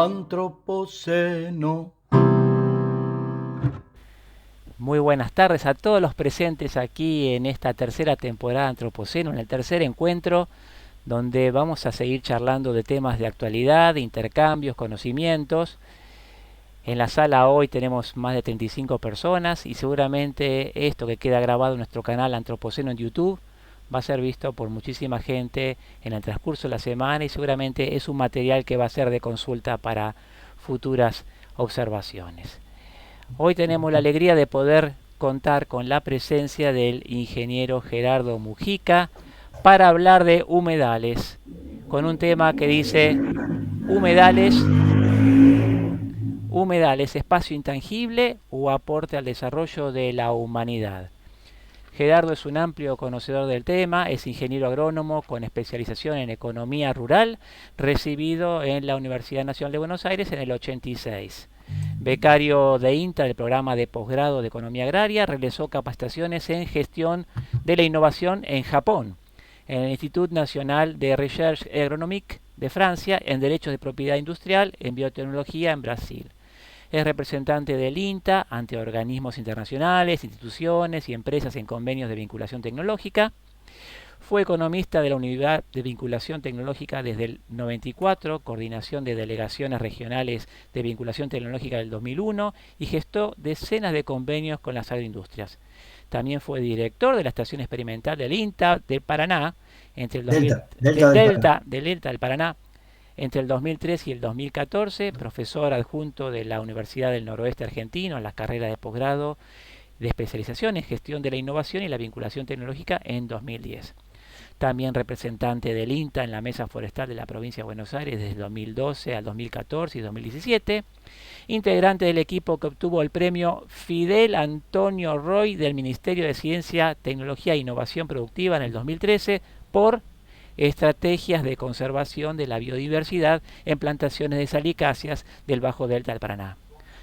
Antropoceno. Muy buenas tardes a todos los presentes aquí en esta tercera temporada de Antropoceno, en el tercer encuentro, donde vamos a seguir charlando de temas de actualidad, de intercambios, conocimientos. En la sala hoy tenemos más de 35 personas y seguramente esto que queda grabado en nuestro canal Antropoceno en YouTube va a ser visto por muchísima gente en el transcurso de la semana y seguramente es un material que va a ser de consulta para futuras observaciones. Hoy tenemos la alegría de poder contar con la presencia del ingeniero Gerardo Mujica para hablar de humedales, con un tema que dice humedales, humedales, espacio intangible o aporte al desarrollo de la humanidad. Gerardo es un amplio conocedor del tema, es ingeniero agrónomo con especialización en economía rural, recibido en la Universidad Nacional de Buenos Aires en el 86. Becario de INTA del programa de posgrado de Economía Agraria, realizó capacitaciones en gestión de la innovación en Japón, en el Institut Nacional de Recherche Agronomique de Francia, en Derechos de Propiedad Industrial, en Biotecnología en Brasil. Es representante del INTA ante organismos internacionales, instituciones y empresas en convenios de vinculación tecnológica. Fue economista de la Unidad de Vinculación Tecnológica desde el 94, coordinación de delegaciones regionales de vinculación tecnológica del 2001 y gestó decenas de convenios con las agroindustrias. También fue director de la Estación Experimental del INTA del Paraná, entre el 2000, Delta del Paraná. Del Delta del Paraná, entre el 2003 y el 2014, profesor adjunto de la Universidad del Noroeste Argentino en las carreras de posgrado de especialización en gestión de la innovación y la vinculación tecnológica en 2010. También representante del INTA en la Mesa Forestal de la Provincia de Buenos Aires desde 2012 al 2014 y 2017. Integrante del equipo que obtuvo el premio Fidel Antonio Roy del Ministerio de Ciencia, Tecnología e Innovación Productiva en el 2013 por estrategias de conservación de la biodiversidad en plantaciones de salicáceas del Bajo Delta del Paraná.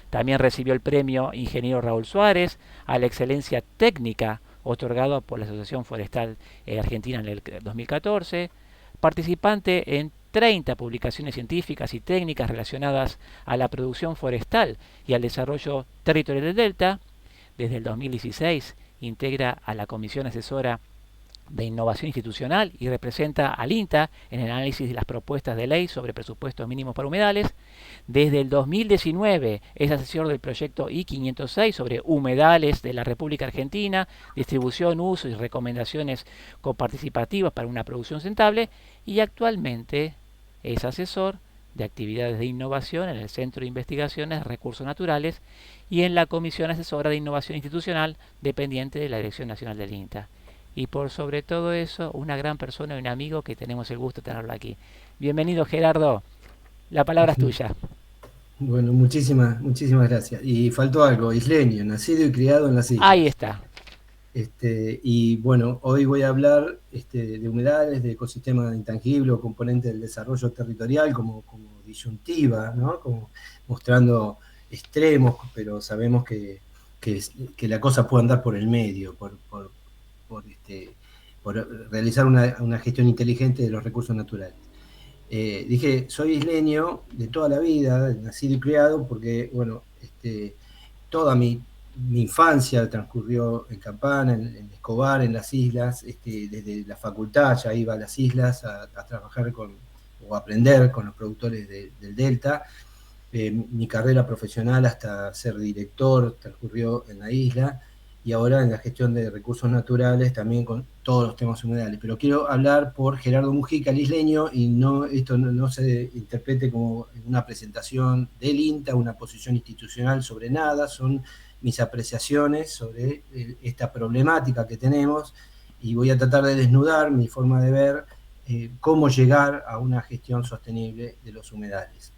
También recibió el premio Ingeniero Raúl Suárez a la excelencia técnica otorgado por la Asociación Forestal Argentina en el 2014, participante en 30 publicaciones científicas y técnicas relacionadas a la producción forestal y al desarrollo territorial del Delta. Desde el 2016 integra a la Comisión Asesora de Innovación Institucional y representa al INTA en el análisis de las propuestas de ley sobre presupuestos mínimos para humedales. Desde el 2019 es asesor del proyecto I-506 sobre humedales de la República Argentina, distribución, uso y recomendaciones coparticipativas para una producción sustentable y actualmente es asesor de actividades de innovación en el Centro de Investigaciones de Recursos Naturales y en la Comisión Asesora de Innovación Institucional dependiente de la Dirección Nacional del INTA. Y por sobre todo eso, una gran persona y un amigo que tenemos el gusto de tenerlo aquí. Bienvenido, Gerardo. La palabra es tuya. Bueno, muchísimas gracias. Y faltó algo, isleño, nacido y criado en las Ahí islas. está. Y bueno, hoy voy a hablar de humedales, de ecosistema intangible o componente del desarrollo territorial como disyuntiva, ¿no? Como mostrando extremos, pero sabemos que la cosa puede andar por el medio, por, por realizar una gestión inteligente de los recursos naturales. Dije, soy isleño de toda la vida, nacido y criado, porque, bueno, toda mi infancia transcurrió en Campana, en Escobar, en las islas, desde la facultad ya iba a las islas a trabajar o a aprender con los productores del Delta. Mi carrera profesional hasta ser director transcurrió en la isla y ahora en la gestión de recursos naturales también con todos los temas humedales. Pero quiero hablar por Gerardo Mujica, el isleño, y esto no se interprete como una presentación del INTA, una posición institucional sobre nada, son mis apreciaciones sobre esta problemática que tenemos y voy a tratar de desnudar mi forma de ver cómo llegar a una gestión sostenible de los humedales.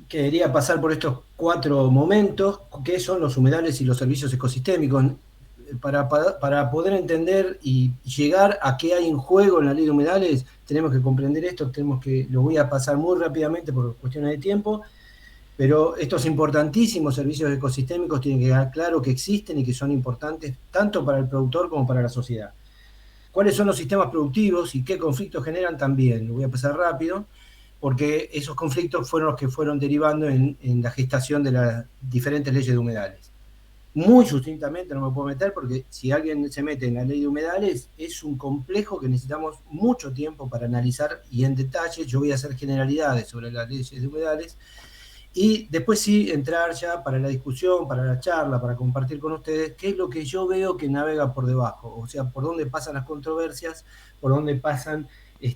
Quería pasar por estos 4 momentos, que son los humedales y los servicios ecosistémicos, para poder entender y llegar a qué hay en juego en la ley de humedales. Tenemos que comprender esto, lo voy a pasar muy rápidamente por cuestiones de tiempo, pero estos importantísimos servicios ecosistémicos tienen que quedar claro que existen y que son importantes tanto para el productor como para la sociedad. ¿Cuáles son los sistemas productivos y qué conflictos generan? También, lo voy a pasar rápido, porque esos conflictos fueron los que fueron derivando en la gestación de las diferentes leyes de humedales. Muy sustintamente no me puedo meter, porque si alguien se mete en la ley de humedales, es un complejo que necesitamos mucho tiempo para analizar y en detalle. Yo voy a hacer generalidades sobre las leyes de humedales, y después sí entrar ya para la discusión, para la charla, para compartir con ustedes qué es lo que yo veo que navega por debajo, o sea, por dónde pasan las controversias, por dónde pasan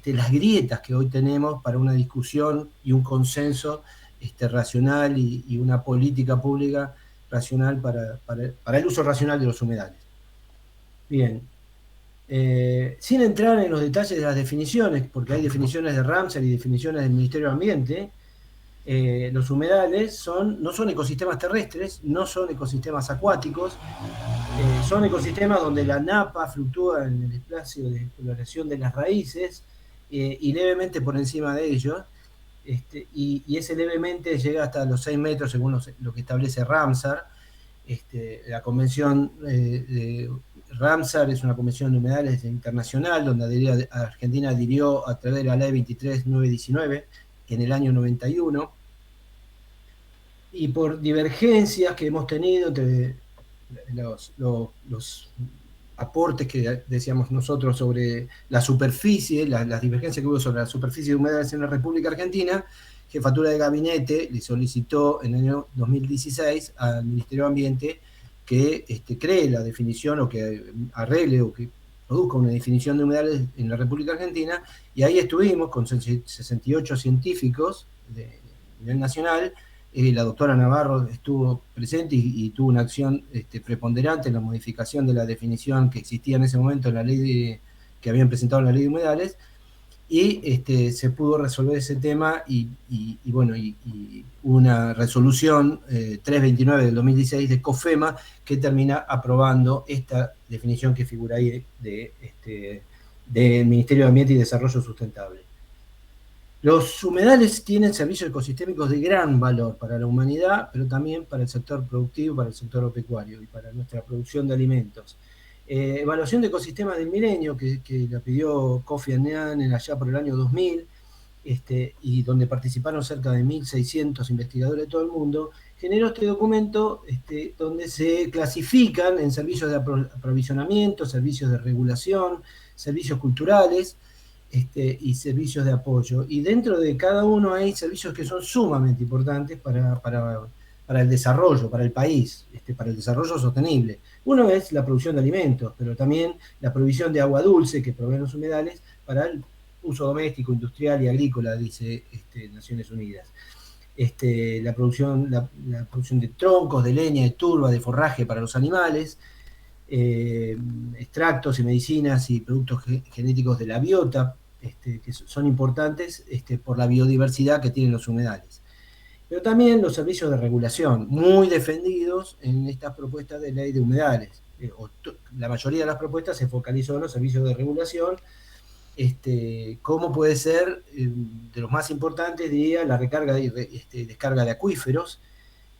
las grietas que hoy tenemos para una discusión y un consenso racional, y una política pública racional para el uso racional de los humedales. Bien. Sin entrar en los detalles de las definiciones, porque hay definiciones de Ramsar y definiciones del Ministerio de Ambiente, los humedales no son ecosistemas terrestres, no son ecosistemas acuáticos, son ecosistemas donde la napa fluctúa en el espacio de exploración de las raíces, y levemente por encima de ellos, y ese levemente llega hasta los 6 metros según lo que establece Ramsar. La convención de Ramsar es una convención de humedales internacional, donde Argentina adhirió a través de la ley 23919 en el año 91, y por divergencias que hemos tenido entre los aportes que decíamos nosotros sobre la superficie, las divergencias que hubo sobre la superficie de humedales en la República Argentina, Jefatura de Gabinete le solicitó en el año 2016 al Ministerio de Ambiente que cree la definición, o que arregle o que produzca una definición de humedales en la República Argentina, y ahí estuvimos con 68 científicos de nivel nacional. La doctora Navarro estuvo presente y tuvo una acción preponderante en la modificación de la definición que existía en ese momento en la ley que habían presentado en la ley de humedales, y se pudo resolver ese tema, y una resolución 329 del 2016 de COFEMA que termina aprobando esta definición que figura ahí del Ministerio de Ambiente y Desarrollo Sustentable. Los humedales tienen servicios ecosistémicos de gran valor para la humanidad, pero también para el sector productivo, para el sector agropecuario y para nuestra producción de alimentos. Evaluación de ecosistemas del milenio, que la pidió Kofi Annan allá por el año 2000, y donde participaron cerca de 1.600 investigadores de todo el mundo, generó este documento donde se clasifican en servicios de aprovisionamiento, servicios de regulación, servicios culturales, y servicios de apoyo. Y dentro de cada uno hay servicios que son sumamente importantes para el desarrollo, para el país, para el desarrollo sostenible. Uno es la producción de alimentos, pero también la provisión de agua dulce que proveen los humedales para el uso doméstico, industrial y agrícola, dice Naciones Unidas. La producción de troncos, de leña, de turba, de forraje para los animales, extractos y medicinas y productos genéticos de la biota, que son importantes por la biodiversidad que tienen los humedales. Pero también los servicios de regulación, muy defendidos en estas propuestas de ley de humedales. La mayoría de las propuestas se focalizó en los servicios de regulación, como puede ser, de los más importantes, diría, la recarga y descarga de acuíferos,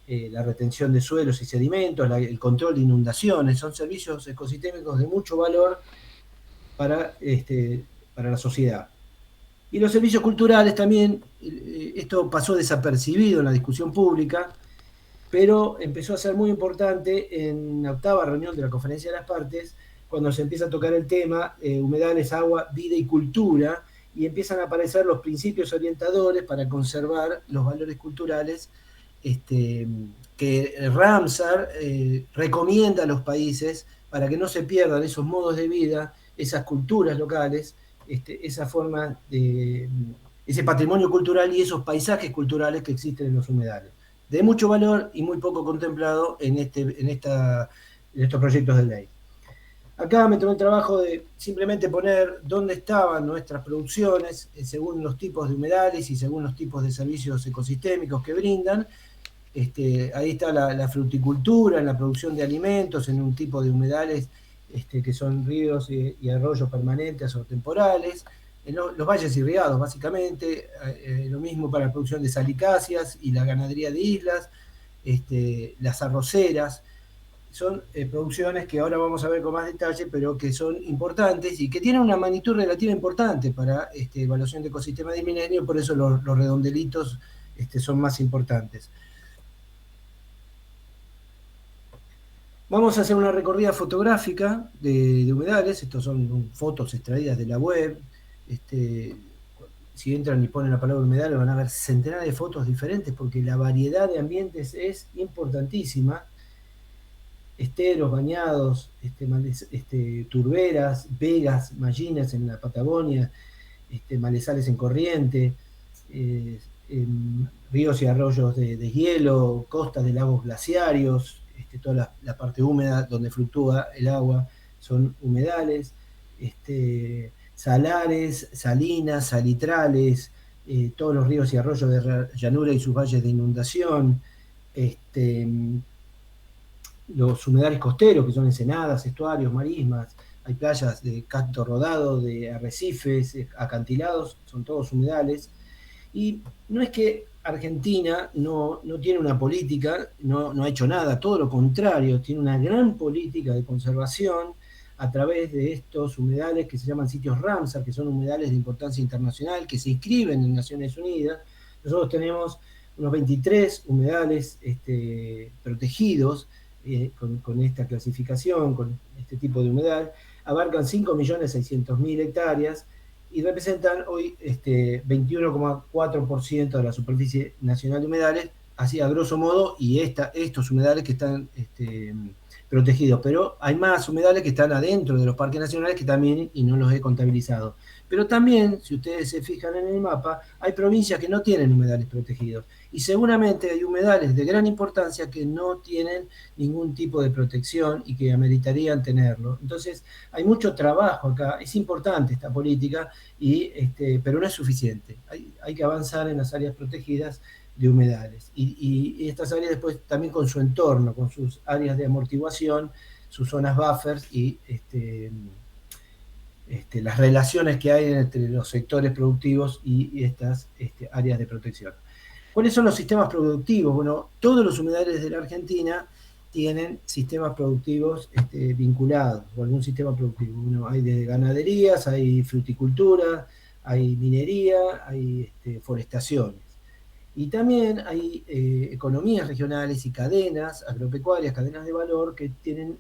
la retención de suelos y sedimentos, el control de inundaciones. Son servicios ecosistémicos de mucho valor para la sociedad. Y los servicios culturales también, esto pasó desapercibido en la discusión pública, pero empezó a ser muy importante en la 8ª reunión de la Conferencia de las Partes, cuando se empieza a tocar el tema humedales, agua, vida y cultura, y empiezan a aparecer los principios orientadores para conservar los valores culturales que Ramsar recomienda a los países para que no se pierdan esos modos de vida, esas culturas locales, esa forma ese patrimonio cultural y esos paisajes culturales que existen en los humedales, de mucho valor y muy poco contemplado en estos proyectos de ley. Acá me tomé el trabajo de simplemente poner dónde estaban nuestras producciones según los tipos de humedales y según los tipos de servicios ecosistémicos que brindan. Ahí está la fruticultura, en la producción de alimentos, en un tipo de humedales que son ríos y arroyos permanentes o temporales, en los valles irrigados básicamente, lo mismo para la producción de salicáceas y la ganadería de islas, las arroceras. son producciones que ahora vamos a ver con más detalle, pero que son importantes y que tienen una magnitud relativa importante para evaluación de ecosistema del milenio, por eso los redondelitos son más importantes. Vamos a hacer una recorrida fotográfica de humedales. Estos son fotos extraídas de la web. Si entran y ponen la palabra humedales van a ver centenares de fotos diferentes porque la variedad de ambientes es importantísima. Esteros, bañados, turberas, vegas, mallinas en la Patagonia, malezales en corriente, ríos y arroyos de hielo, costas de lagos glaciarios, toda la parte húmeda donde fluctúa el agua son humedales, salares, salinas, salitrales, todos los ríos y arroyos de llanura y sus valles de inundación, los humedales costeros, que son ensenadas, estuarios, marismas, hay playas de cacto rodado, de arrecifes, acantilados, son todos humedales. Y no es que Argentina no tiene una política, no ha hecho nada, todo lo contrario, tiene una gran política de conservación a través de estos humedales que se llaman sitios Ramsar, que son humedales de importancia internacional, que se inscriben en Naciones Unidas. Nosotros tenemos unos 23 humedales protegidos con esta clasificación, con este tipo de humedal, abarcan 5.600.000 hectáreas y representan hoy 21,4% de la superficie nacional de humedales, así a grosso modo, y estos humedales que están protegidos. Pero hay más humedales que están adentro de los parques nacionales que también, y no los he contabilizado. Pero también, si ustedes se fijan en el mapa, hay provincias que no tienen humedales protegidos. Y seguramente hay humedales de gran importancia que no tienen ningún tipo de protección y que ameritarían tenerlo. Entonces, hay mucho trabajo acá. Es importante esta política, pero no es suficiente. Hay que avanzar en las áreas protegidas de humedales. Y estas áreas después también con su entorno, con sus áreas de amortiguación, sus zonas buffers y las relaciones que hay entre los sectores productivos y estas áreas de protección. ¿Cuáles son los sistemas productivos? Bueno, todos los humedales de la Argentina tienen sistemas productivos vinculados, o algún sistema productivo. Bueno, hay de ganaderías, hay fruticultura, hay minería, hay forestaciones. Y también hay economías regionales y cadenas agropecuarias, cadenas de valor que tienen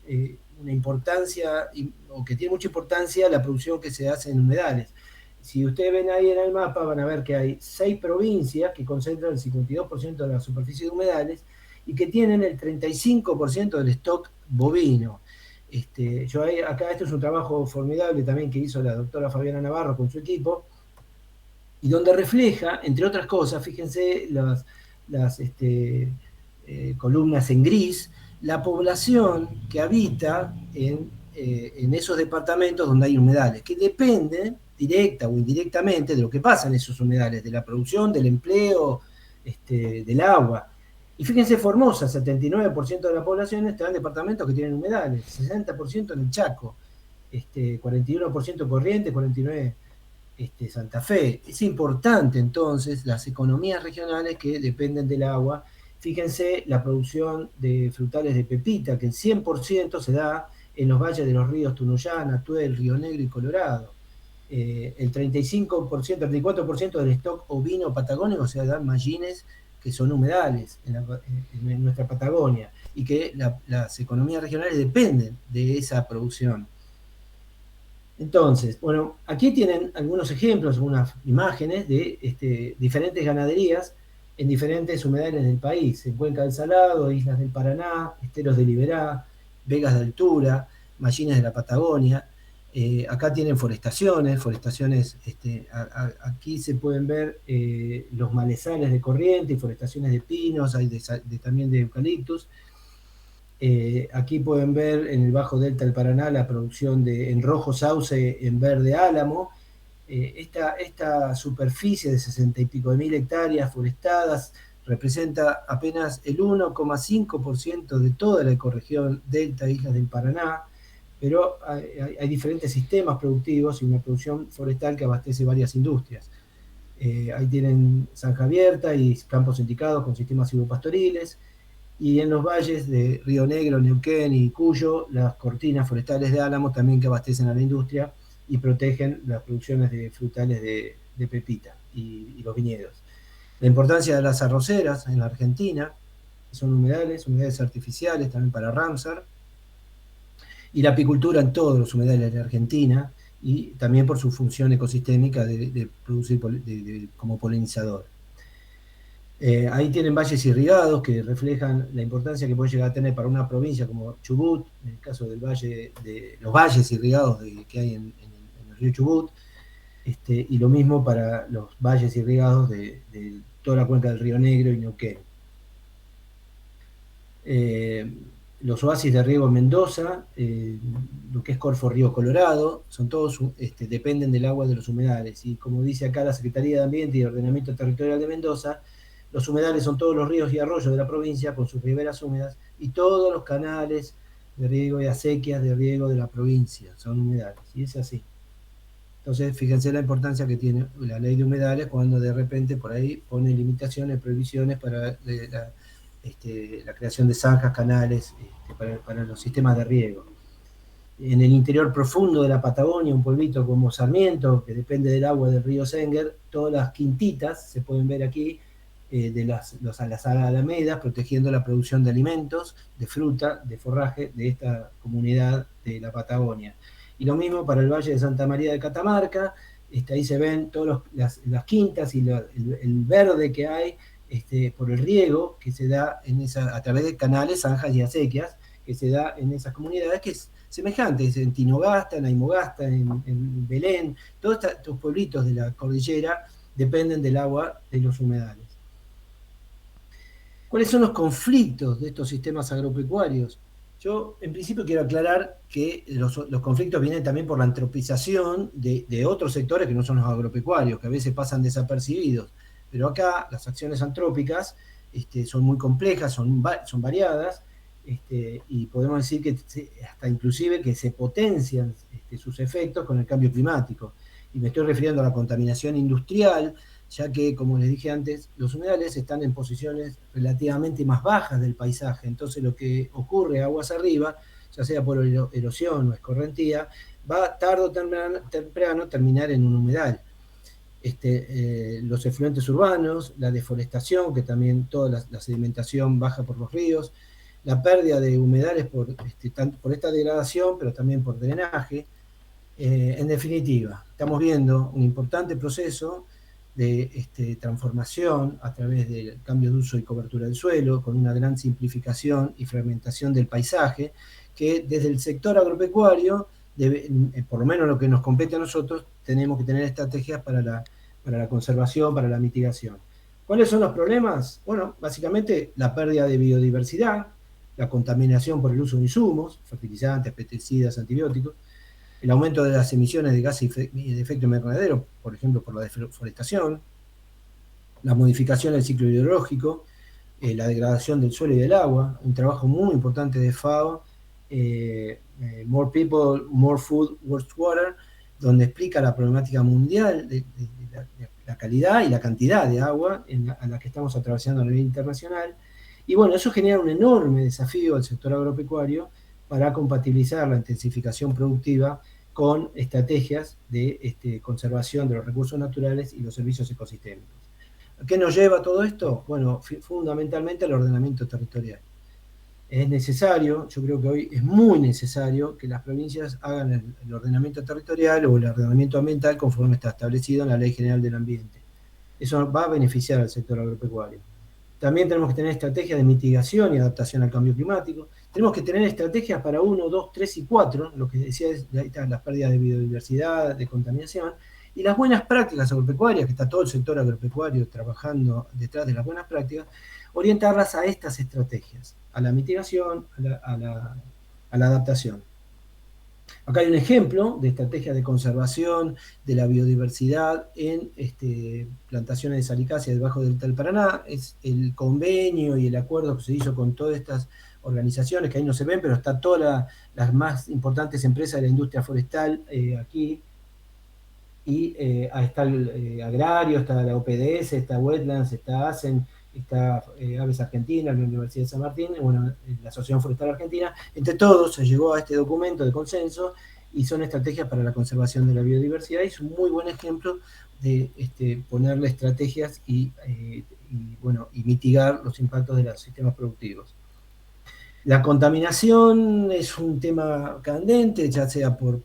una importancia, o que tiene mucha importancia la producción que se hace en humedales. Si ustedes ven ahí en el mapa, van a ver que hay 6 provincias que concentran el 52% de la superficie de humedales y que tienen el 35% del stock bovino. Acá esto es un trabajo formidable también que hizo la doctora Fabiana Navarro con su equipo, y donde refleja, entre otras cosas, fíjense las columnas en gris, la población que habita en esos departamentos donde hay humedales, que dependen directa o indirectamente de lo que pasa en esos humedales, de la producción, del empleo, del agua. Y fíjense, Formosa, 79% de la población está en departamentos que tienen humedales, 60% en el Chaco, 41% Corrientes, 49% Santa Fe. Es importante entonces las economías regionales que dependen del agua. Fíjense la producción de frutales de pepita, que el 100% se da en los valles de los ríos Tunuyán, Atuel, Río Negro y Colorado. El 35%, 34% del stock ovino patagónico se da en mallines que son humedales en nuestra Patagonia y que las economías regionales dependen de esa producción. Entonces, bueno, aquí tienen algunos ejemplos, algunas imágenes de diferentes ganaderías en diferentes humedales del país. En Cuenca del Salado, Islas del Paraná, Esteros de Liberá, Vegas de Altura, Mallinas de la Patagonia. Acá tienen forestaciones, aquí se pueden ver los malezales de Corrientes, forestaciones de pinos, hay también de eucaliptus. Aquí pueden ver en el Bajo Delta del Paraná la producción en rojo sauce, en verde álamo. Esta superficie de 60 y pico de mil hectáreas forestadas representa apenas el 1,5% de toda la ecorregión Delta Islas del Paraná, pero hay diferentes sistemas productivos y una producción forestal que abastece varias industrias. Ahí tienen zanja abierta y campos indicados con sistemas silvopastoriles. y en los valles de Río Negro, Neuquén y Cuyo, las cortinas forestales de álamo también que abastecen a la industria y protegen las producciones de frutales de pepita y los viñedos. La importancia de las arroceras en la Argentina, que son humedales artificiales también para Ramsar, y la apicultura en todos los humedales de Argentina, y también por su función ecosistémica de producir como polinizador. Ahí tienen valles irrigados que reflejan la importancia que puede llegar a tener para una provincia como Chubut, en el caso del valle, de los valles irrigados que hay en el río Chubut, y lo mismo para los valles irrigados de toda la cuenca del Río Negro y Neuquén. Los oasis de riego en Mendoza, lo que es Corfo Río Colorado, son todos, dependen del agua de los humedales. Y como dice acá la Secretaría de Ambiente y Ordenamiento Territorial de Mendoza, los humedales son todos los ríos y arroyos de la provincia con sus riberas húmedas y todos los canales de riego y acequias de riego de la provincia son humedales. Y es así. Entonces, fíjense la importancia que tiene la ley de humedales cuando de repente por ahí pone limitaciones, prohibiciones para la creación de zanjas, canales, para los sistemas de riego. En el interior profundo de la Patagonia, un pueblito como Sarmiento, que depende del agua del río Senger, todas las quintitas, se pueden ver aquí, de las alamedas, protegiendo la producción de alimentos, de fruta, de forraje de esta comunidad de la Patagonia. Y lo mismo para el Valle de Santa María de Catamarca, ahí se ven todas las quintas y el verde que hay por el riego que se da a través de canales, zanjas y acequias, que se da en esas comunidades, que es semejante, en Tinogasta, en Aymogasta, en Belén, todos estos pueblitos de la cordillera dependen del agua de los humedales. ¿Cuáles son los conflictos de estos sistemas agropecuarios? Yo, en principio, quiero aclarar que los conflictos vienen también por la antropización de otros sectores que no son los agropecuarios, que a veces pasan desapercibidos. Pero acá las acciones antrópicas son muy complejas, son variadas, y podemos decir que hasta inclusive que se potencian sus efectos con el cambio climático. Y me estoy refiriendo a la contaminación industrial, ya que, como les dije antes, los humedales están en posiciones relativamente más bajas del paisaje, entonces lo que ocurre aguas arriba, ya sea por erosión o escorrentía, va tarde o temprano terminar en un humedal. Los efluentes urbanos, la deforestación, que también toda la sedimentación baja por los ríos, la pérdida de humedales tanto por esta degradación, pero también por drenaje. En definitiva, estamos viendo un importante proceso de transformación a través del cambio de uso y cobertura del suelo, con una gran simplificación y fragmentación del paisaje, que desde el sector agropecuario, por lo menos lo que nos compete a nosotros, tenemos que tener estrategias para la conservación, para la mitigación. ¿Cuáles son los problemas? Bueno, básicamente la pérdida de biodiversidad, la contaminación por el uso de insumos, fertilizantes, pesticidas, antibióticos, el aumento de las emisiones de gases de efecto invernadero, por ejemplo, por la deforestación, la modificación del ciclo hidrológico, la degradación del suelo y del agua, un trabajo muy importante de FAO, More People, More Food, Worse Water, donde explica la problemática mundial de la calidad y la cantidad de agua a la que estamos atravesando a nivel internacional. Y bueno, eso genera un enorme desafío al sector agropecuario para compatibilizar la intensificación productiva con estrategias de conservación de los recursos naturales y los servicios ecosistémicos. ¿A qué nos lleva todo esto? Bueno, fundamentalmente al ordenamiento territorial. Es necesario, yo creo que hoy es muy necesario que las provincias hagan el ordenamiento territorial o el ordenamiento ambiental conforme está establecido en la Ley General del Ambiente. Eso va a beneficiar al sector agropecuario. También tenemos que tener estrategias de mitigación y adaptación al cambio climático. Tenemos que tener estrategias para 1, 2, 3 y 4, lo que decía es las pérdidas de biodiversidad, de contaminación, y las buenas prácticas agropecuarias, que está todo el sector agropecuario trabajando detrás de las buenas prácticas, orientarlas a estas estrategias, a la mitigación, a la adaptación. Acá hay un ejemplo de estrategia de conservación de la biodiversidad en plantaciones de salicácea debajo del Delta del Paraná. Es el convenio y el acuerdo que se hizo con todas estas organizaciones, que ahí no se ven, pero están todas las más importantes empresas de la industria forestal aquí. Y está el agrario, está la OPDS, está Wetlands, está ASEN, está Aves Argentina, la Universidad de San Martín, bueno, la Asociación Forestal Argentina. Entre todos se llegó a este documento de consenso y son estrategias para la conservación de la biodiversidad, y es un muy buen ejemplo de ponerle estrategias bueno, y mitigar los impactos de los sistemas productivos. La contaminación es un tema candente, ya sea por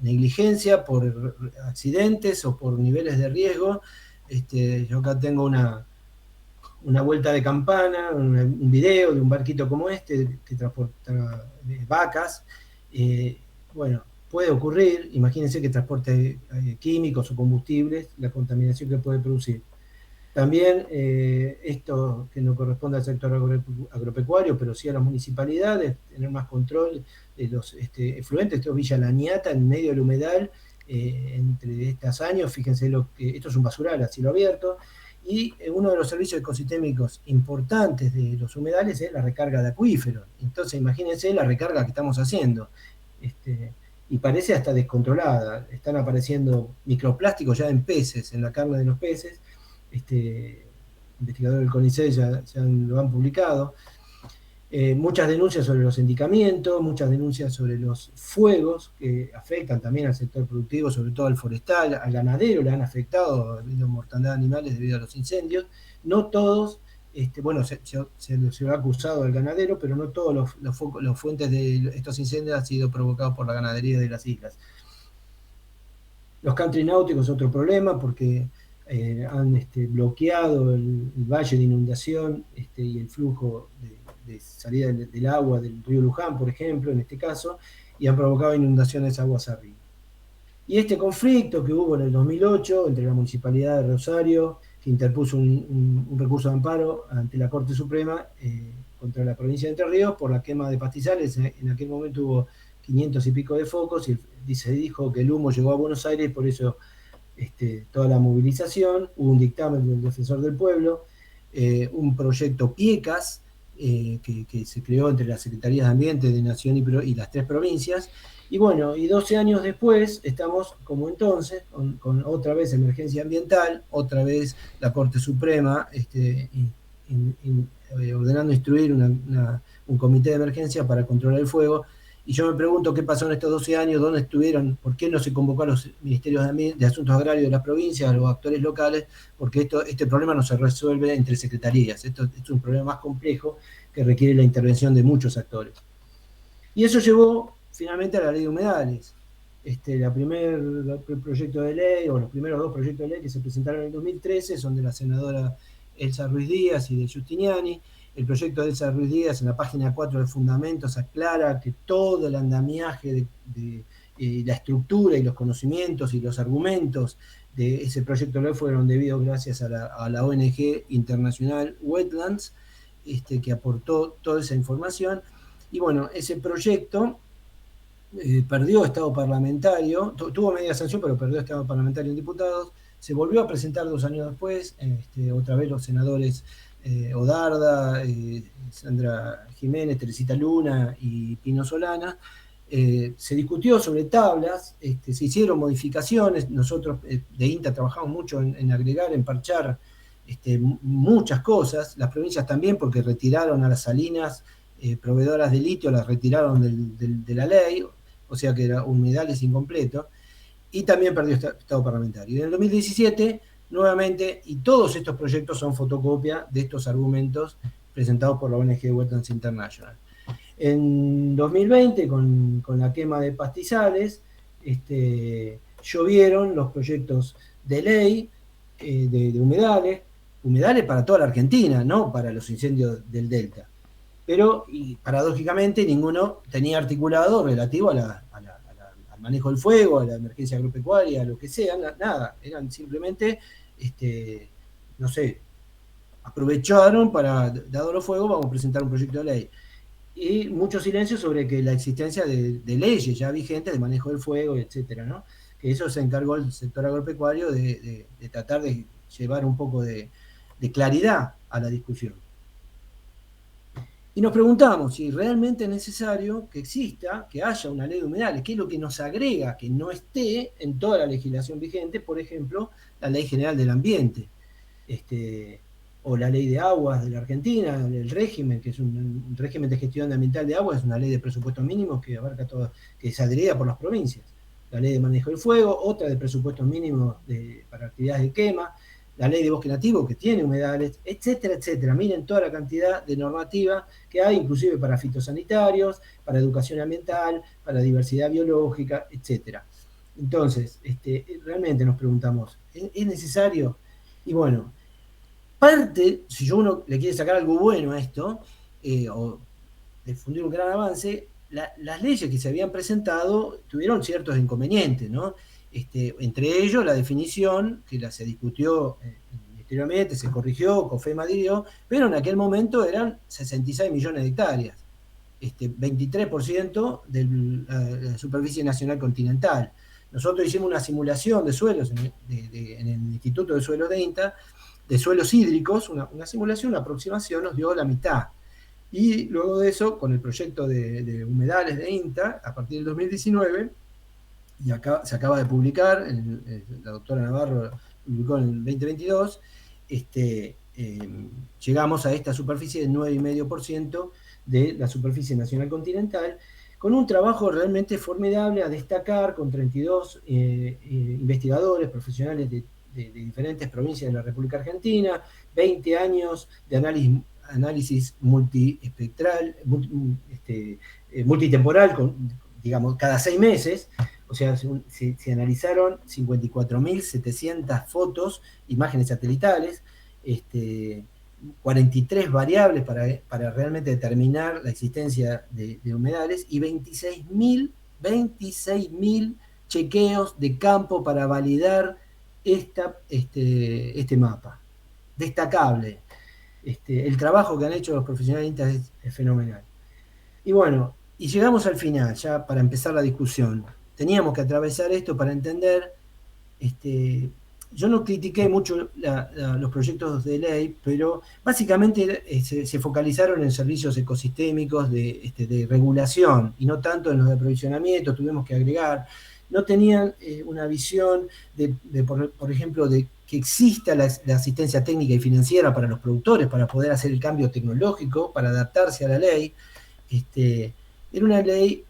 negligencia, por accidentes o por niveles de riesgo. Yo acá tengo una vuelta de campana, un video de un barquito como este que transporta vacas. Bueno, puede ocurrir, imagínense que transporte químicos o combustibles, la contaminación que puede producir. También esto que no corresponde al sector agropecuario, pero sí a las municipalidades, tener más control de los efluentes. Esto es Villa Laniata, en medio del humedal, entre estos años. Fíjense esto es un basural a cielo abierto, y uno de los servicios ecosistémicos importantes de los humedales es la recarga de acuíferos. Entonces imagínense la recarga que estamos haciendo. Y parece hasta descontrolada. Están apareciendo microplásticos ya en peces, en la carne de los peces. Investigadores del CONICET ya lo han publicado. Muchas denuncias sobre los encendicamientos, muchas denuncias sobre los fuegos que afectan también al sector productivo, sobre todo al forestal, al ganadero le han afectado, ha habido mortandad de animales debido a los incendios. No todos, bueno, se lo ha acusado al ganadero, pero no todos los fuentes de estos incendios han sido provocados por la ganadería de las islas. Los country náuticos es otro problema, porque han bloqueado el valle de inundación y el flujo de salida del agua del río Luján, por ejemplo, en este caso, y han provocado inundaciones aguas arriba. Y este conflicto que hubo en el 2008 entre la Municipalidad de Rosario, que interpuso un recurso de amparo ante la Corte Suprema contra la provincia de Entre Ríos por la quema de pastizales. En aquel momento hubo 500 y pico de focos, y se dijo que el humo llegó a Buenos Aires, por eso toda la movilización. Hubo un dictamen del Defensor del Pueblo, un proyecto PIECAS, que se creó entre las Secretarías de Ambiente de Nación y las 3 provincias. Y bueno, y 12 años después estamos como entonces, con otra vez emergencia ambiental, otra vez la Corte Suprema ordenando instruir un comité de emergencia para controlar el fuego. Y yo me pregunto qué pasó en estos 12 años, dónde estuvieron, por qué no se convocó a los ministerios de Asuntos Agrarios de las provincias, a los actores locales, porque este problema no se resuelve entre secretarías. Esto es un problema más complejo que requiere la intervención de muchos actores. Y eso llevó finalmente a la ley de humedales. El proyecto de ley, o los primeros 2 proyectos de ley que se presentaron en el 2013, son de la senadora Elsa Ruiz Díaz y de Giustiniani. El proyecto de Elsa Ruiz Díaz, en la página 4 de Fundamentos, aclara que todo el andamiaje de la estructura y los conocimientos y los argumentos de ese proyecto de ley fueron debidos gracias a la ONG internacional Wetlands, que aportó toda esa información. Y bueno, ese proyecto perdió estado parlamentario, tuvo media sanción, pero perdió estado parlamentario en diputados. Se volvió a presentar 2 años después, otra vez los senadores Odarda, Sandra Jiménez, Teresita Luna y Pino Solana. Se discutió sobre tablas, se hicieron modificaciones. Nosotros de INTA trabajamos mucho en agregar, en parchar muchas cosas. Las provincias también, porque retiraron a las salinas proveedoras de litio, las retiraron de la ley, o sea que era humedales incompleto, y también perdió estado parlamentario. Y en el 2017, nuevamente, y todos estos proyectos son fotocopia de estos argumentos presentados por la ONG Wetlands International. En 2020, con la quema de pastizales, llovieron los proyectos de ley de humedales para toda la Argentina, no para los incendios del Delta. Pero, y paradójicamente, ninguno tenía articulado relativo al manejo del fuego, a la emergencia agropecuaria, a lo que sea, nada. Eran simplemente, no sé, aprovecharon para, dado los fuegos, vamos a presentar un proyecto de ley. Y mucho silencio sobre que la existencia de leyes ya vigentes de manejo del fuego, etcétera, ¿no? Que eso se encargó el sector agropecuario de tratar de llevar un poco de claridad a la discusión. Y nos preguntamos si realmente es necesario que exista, que haya una ley de humedales, qué es lo que nos agrega que no esté en toda la legislación vigente, por ejemplo, la Ley General del Ambiente. o la ley de aguas de la Argentina, el régimen, que es un régimen de gestión ambiental de aguas, es una ley de presupuestos mínimos que abarca todo, que es adherida por las provincias. La ley de manejo del fuego, otra de presupuestos mínimos para actividades de quema, la ley de bosque nativo que tiene humedales, etcétera, etcétera. Miren toda la cantidad de normativa que hay, inclusive para fitosanitarios, para educación ambiental, para diversidad biológica, etcétera. Entonces, realmente nos preguntamos, ¿es necesario? Y bueno, parte, si uno le quiere sacar algo bueno a esto, o difundir un gran avance, las leyes que se habían presentado tuvieron ciertos inconvenientes, ¿no? Entre ellos la definición, que se discutió ministerialmente, se corrigió, COFEMA dio, pero en aquel momento eran 66 millones de hectáreas, 23% de la superficie nacional continental. Nosotros hicimos una simulación de suelos en el Instituto de Suelos de INTA, de suelos hídricos, una simulación, una aproximación, nos dio la mitad. Y luego de eso, con el proyecto de humedales de INTA, a partir del 2019, y acá, se acaba de publicar, la doctora Navarro publicó en el 2022, llegamos a esta superficie del 9,5% de la superficie nacional continental, con un trabajo realmente formidable a destacar, con 32 investigadores profesionales de diferentes provincias de la República Argentina, 20 años de análisis multiespectral, multitemporal, digamos, cada 6 meses. O sea, se analizaron 54.700 fotos, imágenes satelitales, 43 variables para realmente determinar la existencia de humedales y 26.000 chequeos de campo para validar este mapa. Destacable. El trabajo que han hecho los profesionales es fenomenal. Y bueno, y llegamos al final, ya para empezar la discusión. Teníamos que atravesar esto para entender. Yo no critiqué mucho los proyectos de ley, pero básicamente se focalizaron en servicios ecosistémicos de regulación y no tanto en los de aprovisionamiento. Tuvimos que agregar. No tenían una visión por ejemplo, de que exista la asistencia técnica y financiera para los productores para poder hacer el cambio tecnológico, para adaptarse a la ley. Era una ley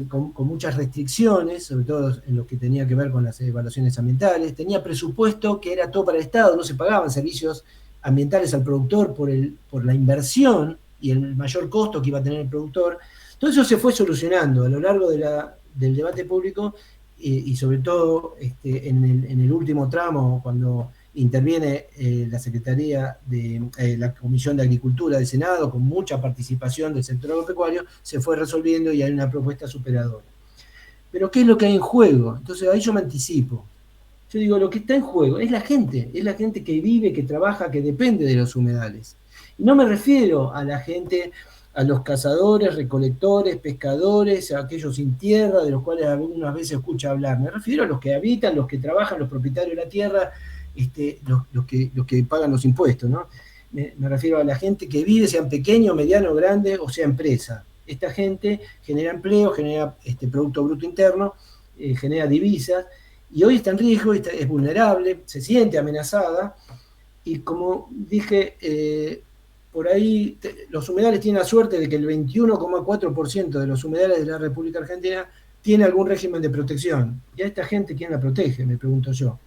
con muchas restricciones, sobre todo en lo que tenía que ver con las evaluaciones ambientales. Tenía presupuesto que era todo para el Estado, no se pagaban servicios ambientales al productor por la inversión y el mayor costo que iba a tener el productor. Todo eso se fue solucionando a lo largo del debate público y sobre todo en el último tramo, cuando interviene la Secretaría de la Comisión de Agricultura del Senado, con mucha participación del sector agropecuario, se fue resolviendo y hay una propuesta superadora. Pero ¿qué es lo que hay en juego? Entonces ahí yo me anticipo. Yo digo, lo que está en juego es la gente que vive, que trabaja, que depende de los humedales. Y no me refiero a la gente, a los cazadores, recolectores, pescadores, a aquellos sin tierra, de los cuales algunas veces escucha hablar. Me refiero a los que habitan, los que trabajan, los propietarios de la tierra, los que pagan los impuestos, ¿no? Me refiero a la gente que vive, sean pequeño, mediano, grande, o sea empresa. Esta gente genera empleo, genera Producto Bruto Interno, genera divisas, y hoy está en riesgo, es vulnerable, se siente amenazada, y como dije, por ahí los humedales tienen la suerte de que el 21,4% de los humedales de la República Argentina tiene algún régimen de protección. ¿Y a esta gente quién la protege? Me pregunto yo.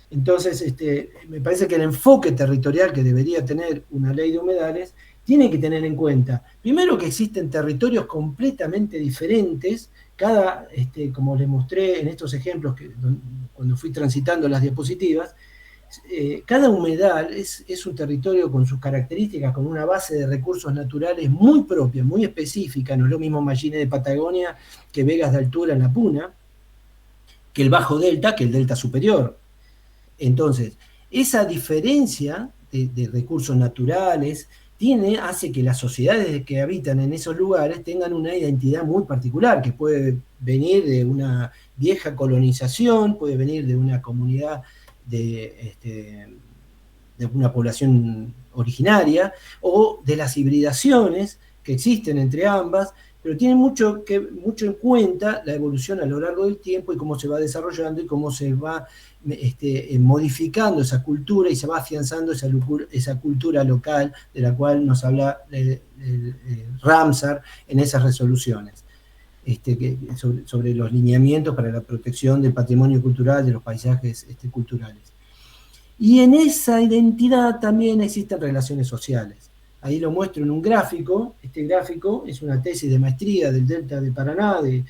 Entonces, me parece que el enfoque territorial que debería tener una ley de humedales tiene que tener en cuenta, primero, que existen territorios completamente diferentes, como les mostré en estos ejemplos cuando fui transitando las diapositivas, cada humedal es un territorio con sus características, con una base de recursos naturales muy propia, muy específica. No es lo mismo Mallines de Patagonia que Vegas de Altura en la Puna, que el Bajo Delta, que el Delta Superior. Entonces, esa diferencia de recursos naturales hace que las sociedades que habitan en esos lugares tengan una identidad muy particular, que puede venir de una vieja colonización, puede venir de una comunidad de una población originaria, o de las hibridaciones que existen entre ambas, pero tiene mucho en cuenta la evolución a lo largo del tiempo y cómo se va desarrollando y cómo se va modificando esa cultura y se va afianzando esa cultura local de la cual nos habla Ramsar en esas resoluciones. Sobre los lineamientos para la protección del patrimonio cultural, de los paisajes culturales. Y en esa identidad también existen relaciones sociales. Ahí lo muestro en un gráfico. Este gráfico es una tesis de maestría del Delta de Paraná, de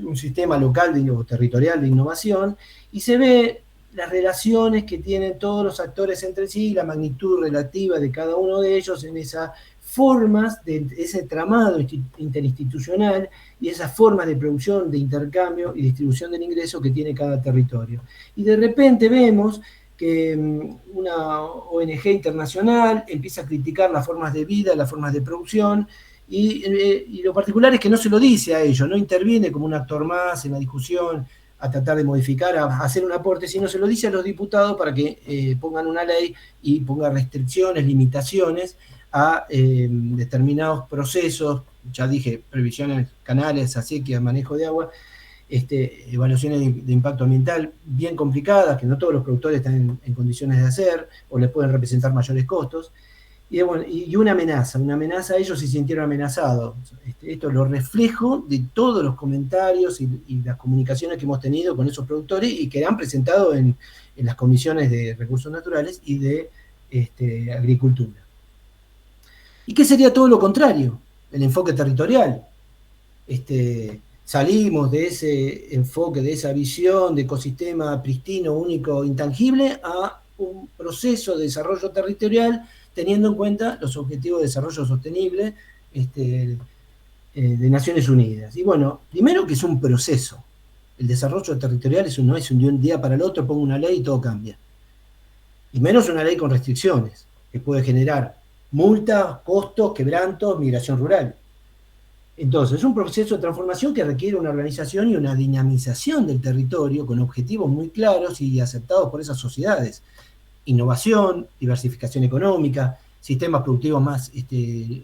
un sistema local o territorial de innovación, y se ve las relaciones que tienen todos los actores entre sí, la magnitud relativa de cada uno de ellos en esas formas de ese tramado interinstitucional y esas formas de producción, de intercambio y distribución del ingreso que tiene cada territorio. Y de repente vemos que una ONG internacional empieza a criticar las formas de vida, las formas de producción, y lo particular es que no se lo dice a ellos, no interviene como un actor más en la discusión a tratar de modificar, a hacer un aporte, sino se lo dice a los diputados para que pongan una ley y ponga restricciones, limitaciones a determinados procesos, ya dije, previsiones, canales, acequias, manejo de agua, evaluaciones de impacto ambiental bien complicadas, que no todos los productores están en condiciones de hacer, o les pueden representar mayores costos, y una amenaza a ellos se sintieron amenazados. Esto es lo reflejo de todos los comentarios y las comunicaciones que hemos tenido con esos productores y que han presentado en las comisiones de recursos naturales y de agricultura. ¿Y qué sería todo lo contrario? El enfoque territorial. Salimos de ese enfoque, de esa visión de ecosistema pristino, único, intangible, a un proceso de desarrollo territorial teniendo en cuenta los objetivos de desarrollo sostenible de Naciones Unidas. Y bueno, primero que es un proceso. El desarrollo territorial no es de un día para el otro, pongo una ley y todo cambia. Y menos una ley con restricciones, que puede generar multas, costos, quebrantos, migración rural. Entonces, es un proceso de transformación que requiere una organización y una dinamización del territorio con objetivos muy claros y aceptados por esas sociedades. Innovación, diversificación económica, sistemas productivos más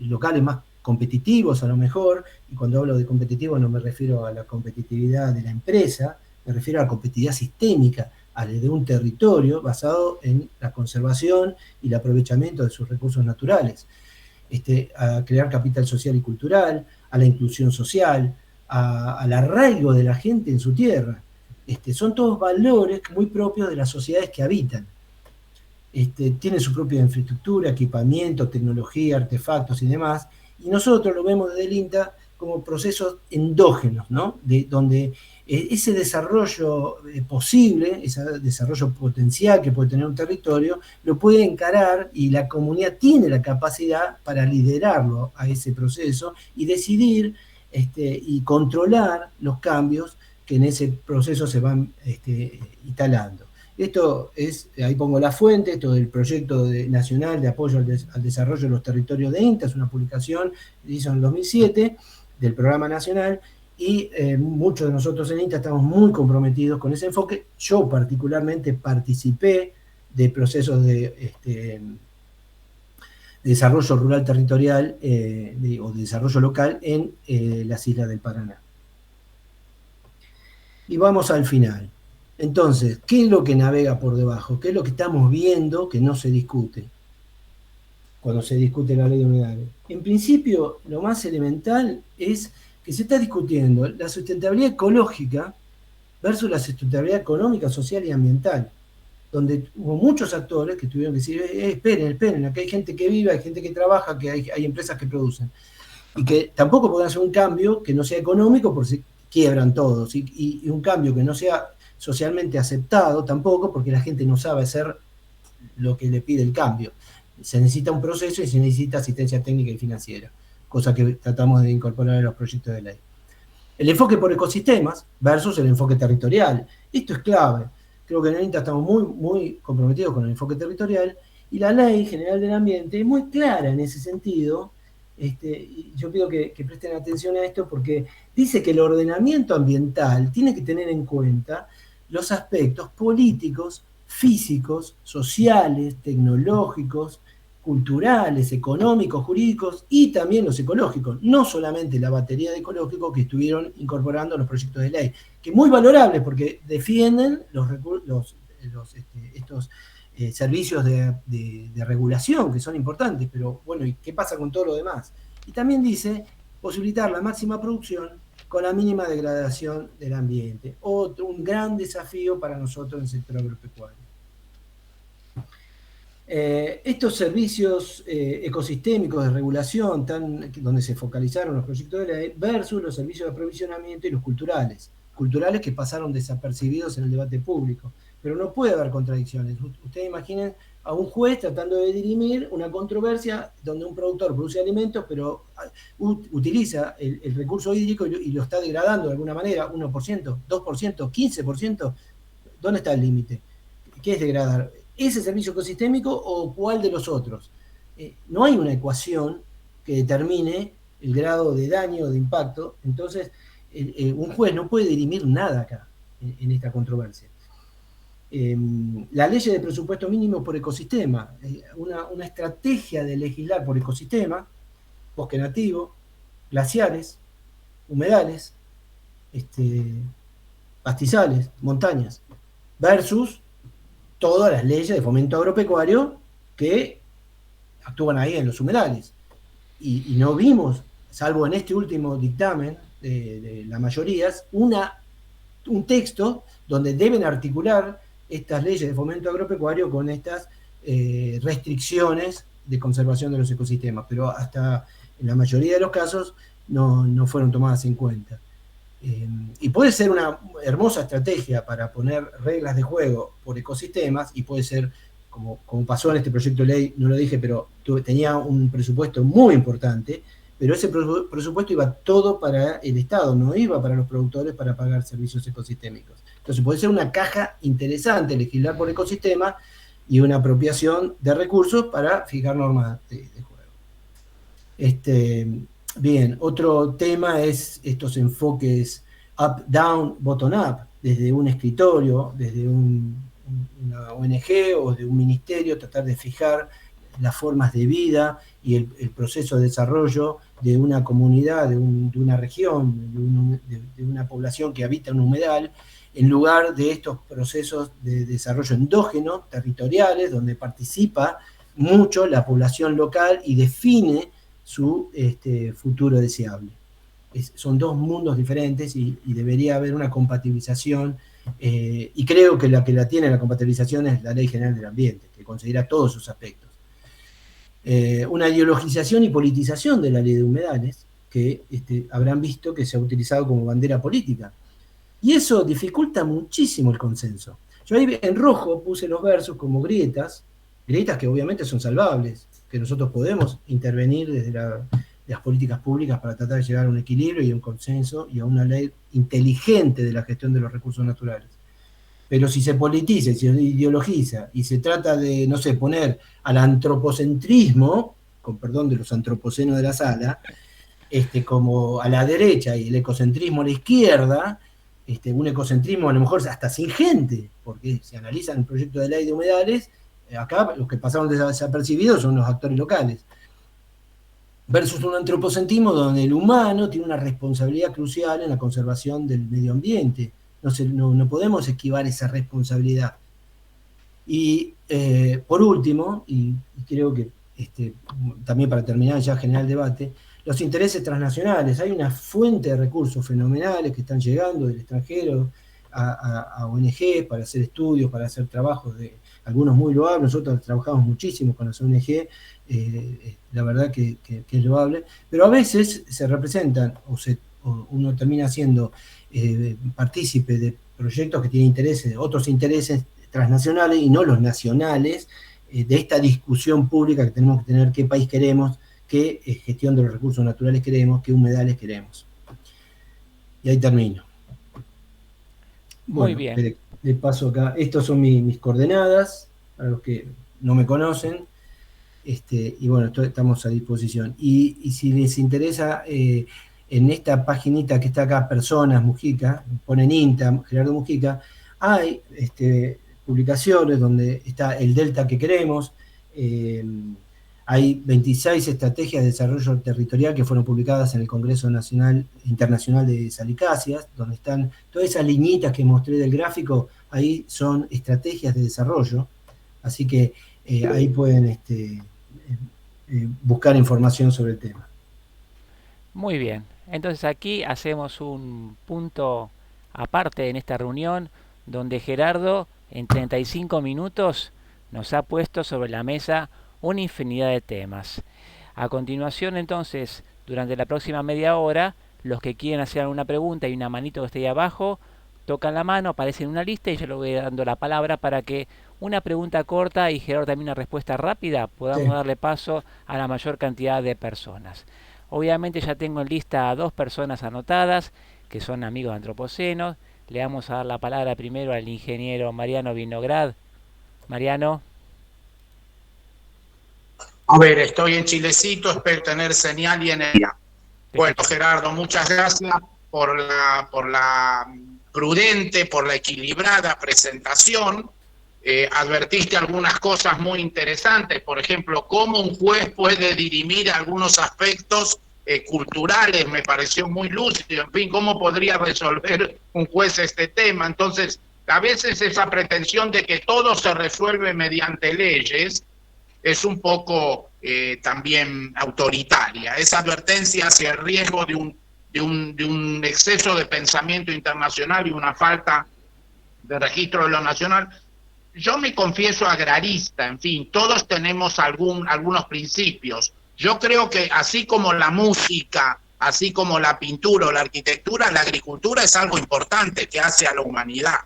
locales, más competitivos a lo mejor, y cuando hablo de competitivo no me refiero a la competitividad de la empresa, me refiero a la competitividad sistémica, a la de un territorio basado en la conservación y el aprovechamiento de sus recursos naturales, a crear capital social y cultural, a la inclusión social, al arraigo de la gente en su tierra. Son todos valores muy propios de las sociedades que habitan. Tienen su propia infraestructura, equipamiento, tecnología, artefactos y demás, y nosotros lo vemos desde el INTA como procesos endógenos, ¿no? Donde ese desarrollo posible, ese desarrollo potencial que puede tener un territorio, lo puede encarar y la comunidad tiene la capacidad para liderarlo a ese proceso y decidir y controlar los cambios que en ese proceso se van instalando. Esto es, ahí pongo la fuente, esto del proyecto nacional de apoyo al desarrollo de los territorios de INTA, es una publicación que hizo en el 2007 del programa nacional, y muchos de nosotros en INTA estamos muy comprometidos con ese enfoque. Yo particularmente participé de procesos de desarrollo rural territorial o de desarrollo local en las islas del Paraná. Y vamos al final. Entonces, ¿qué es lo que navega por debajo? ¿Qué es lo que estamos viendo que no se discute cuando se discute la ley de humedales? En principio, lo más elemental es que se está discutiendo la sustentabilidad ecológica versus la sustentabilidad económica, social y ambiental, donde hubo muchos actores que tuvieron que decir, esperen, acá hay gente que vive, hay gente que trabaja, que hay empresas que producen, y que tampoco pueden hacer un cambio que no sea económico porque se quiebran todos, y un cambio que no sea socialmente aceptado tampoco, porque la gente no sabe hacer lo que le pide el cambio. Se necesita un proceso y se necesita asistencia técnica y financiera, cosa que tratamos de incorporar en los proyectos de ley. El enfoque por ecosistemas versus el enfoque territorial. Esto es clave. Creo que en el INTA estamos muy, muy comprometidos con el enfoque territorial, y la Ley General del Ambiente es muy clara en ese sentido. Y yo pido que presten atención a esto porque dice que el ordenamiento ambiental tiene que tener en cuenta los aspectos políticos, físicos, sociales, tecnológicos, culturales, económicos, jurídicos y también los ecológicos, no solamente la batería de ecológicos que estuvieron incorporando los proyectos de ley, que muy valorables porque defienden estos servicios de regulación que son importantes, pero bueno, ¿y qué pasa con todo lo demás? Y también dice posibilitar la máxima producción con la mínima degradación del ambiente. Un gran desafío para nosotros en el sector agropecuario. Estos servicios ecosistémicos de regulación, donde se focalizaron los proyectos de ley, versus los servicios de aprovisionamiento y los culturales que pasaron desapercibidos en el debate público. Pero no puede haber contradicciones. Ustedes imaginen a un juez tratando de dirimir una controversia donde un productor produce alimentos, pero utiliza el recurso hídrico y lo está degradando de alguna manera, 1%, 2%, 15%. ¿Dónde está el límite? ¿Qué es degradar? ¿Ese servicio ecosistémico o cuál de los otros? No hay una ecuación que determine el grado de daño o de impacto, entonces un juez no puede dirimir nada acá en esta controversia. La ley de presupuesto mínimo por ecosistema, una estrategia de legislar por ecosistema, bosque nativo, glaciares, humedales, pastizales, montañas, versus todas las leyes de fomento agropecuario que actúan ahí en los humedales. Y no vimos, salvo en este último dictamen de la mayoría, un texto donde deben articular estas leyes de fomento agropecuario con estas restricciones de conservación de los ecosistemas, pero hasta en la mayoría de los casos no fueron tomadas en cuenta. Y puede ser una hermosa estrategia para poner reglas de juego por ecosistemas, y puede ser, como pasó en este proyecto de ley, no lo dije, pero tenía un presupuesto muy importante, pero ese presupuesto iba todo para el Estado, no iba para los productores para pagar servicios ecosistémicos. Entonces puede ser una caja interesante legislar por ecosistema y una apropiación de recursos para fijar normas de juego. Bien, otro tema es estos enfoques up-down, bottom-up, desde un escritorio, desde una ONG o de un ministerio, tratar de fijar las formas de vida y el proceso de desarrollo de una comunidad, de una región, de una población que habita un humedal, en lugar de estos procesos de desarrollo endógeno, territoriales, donde participa mucho la población local y define su futuro deseable. Son dos mundos diferentes y debería haber una compatibilización, y creo que la tiene la compatibilización es la Ley General del Ambiente, que considera todos sus aspectos. Una ideologización y politización de la ley de humedales, que habrán visto que se ha utilizado como bandera política. Y eso dificulta muchísimo el consenso. Yo ahí en rojo puse los versos como grietas que obviamente son salvables, que nosotros podemos intervenir desde las políticas públicas para tratar de llegar a un equilibrio y a un consenso y a una ley inteligente de la gestión de los recursos naturales. Pero si se politiza y se ideologiza y se trata de, no sé, poner al antropocentrismo, con perdón de los antropocenos de la sala, como a la derecha y el ecocentrismo a la izquierda, un ecocentrismo a lo mejor hasta sin gente, porque si analizan el proyecto de ley de humedales, acá los que pasaron desapercibidos son los actores locales, versus un antropocentrismo donde el humano tiene una responsabilidad crucial en la conservación del medio ambiente. No podemos esquivar esa responsabilidad. Y por último, y creo que también para terminar ya generar el debate, los intereses transnacionales. Hay una fuente de recursos fenomenales que están llegando del extranjero a ONG para hacer estudios, para hacer trabajos, algunos muy loables. Nosotros trabajamos muchísimo con las ONG, la verdad que es loable, pero a veces se representan o uno termina siendo partícipe de proyectos que tienen otros intereses transnacionales y no los nacionales, de esta discusión pública que tenemos que tener: qué país queremos, qué gestión de los recursos naturales queremos, qué humedales queremos. Y ahí termino. Muy bien. Le paso acá. Estos son mis coordenadas, para los que no me conocen. Y bueno, estamos a disposición. Y si les interesa, en esta paginita que está acá, Personas Mujica, ponen INTA, Gerardo Mujica, hay publicaciones donde está el delta que queremos, hay 26 estrategias de desarrollo territorial que fueron publicadas en el Congreso Internacional de Salicáceas, donde están todas esas liñitas que mostré del gráfico, ahí son estrategias de desarrollo, así que ahí pueden buscar información sobre el tema. Muy bien, entonces aquí hacemos un punto aparte en esta reunión donde Gerardo en 35 minutos nos ha puesto sobre la mesa una infinidad de temas. A continuación entonces, durante la próxima media hora, los que quieran hacer alguna pregunta y una manito que esté ahí abajo, tocan la mano, aparece en una lista y yo le voy dando la palabra para que una pregunta corta y Gerardo también una respuesta rápida podamos Sí. darle paso a la mayor cantidad de personas. Obviamente ya tengo en lista a 2 personas anotadas, que son amigos antropocenos. Le vamos a dar la palabra primero al ingeniero Mariano Vinograd. Mariano. A ver, estoy en Chilecito, espero tener señal y energía. Bueno, Escucha. Gerardo, muchas gracias por la prudente, por la equilibrada presentación. Advertiste algunas cosas muy interesantes, por ejemplo, cómo un juez puede dirimir algunos aspectos culturales, me pareció muy lúcido, en fin, cómo podría resolver un juez este tema. Entonces, a veces esa pretensión de que todo se resuelve mediante leyes es un poco también autoritaria. Esa advertencia hacia el riesgo de un exceso de pensamiento internacional y una falta de registro de lo nacional. Yo me confieso agrarista, en fin, todos tenemos algunos principios. Yo creo que así como la música, así como la pintura o la arquitectura, la agricultura es algo importante que hace a la humanidad.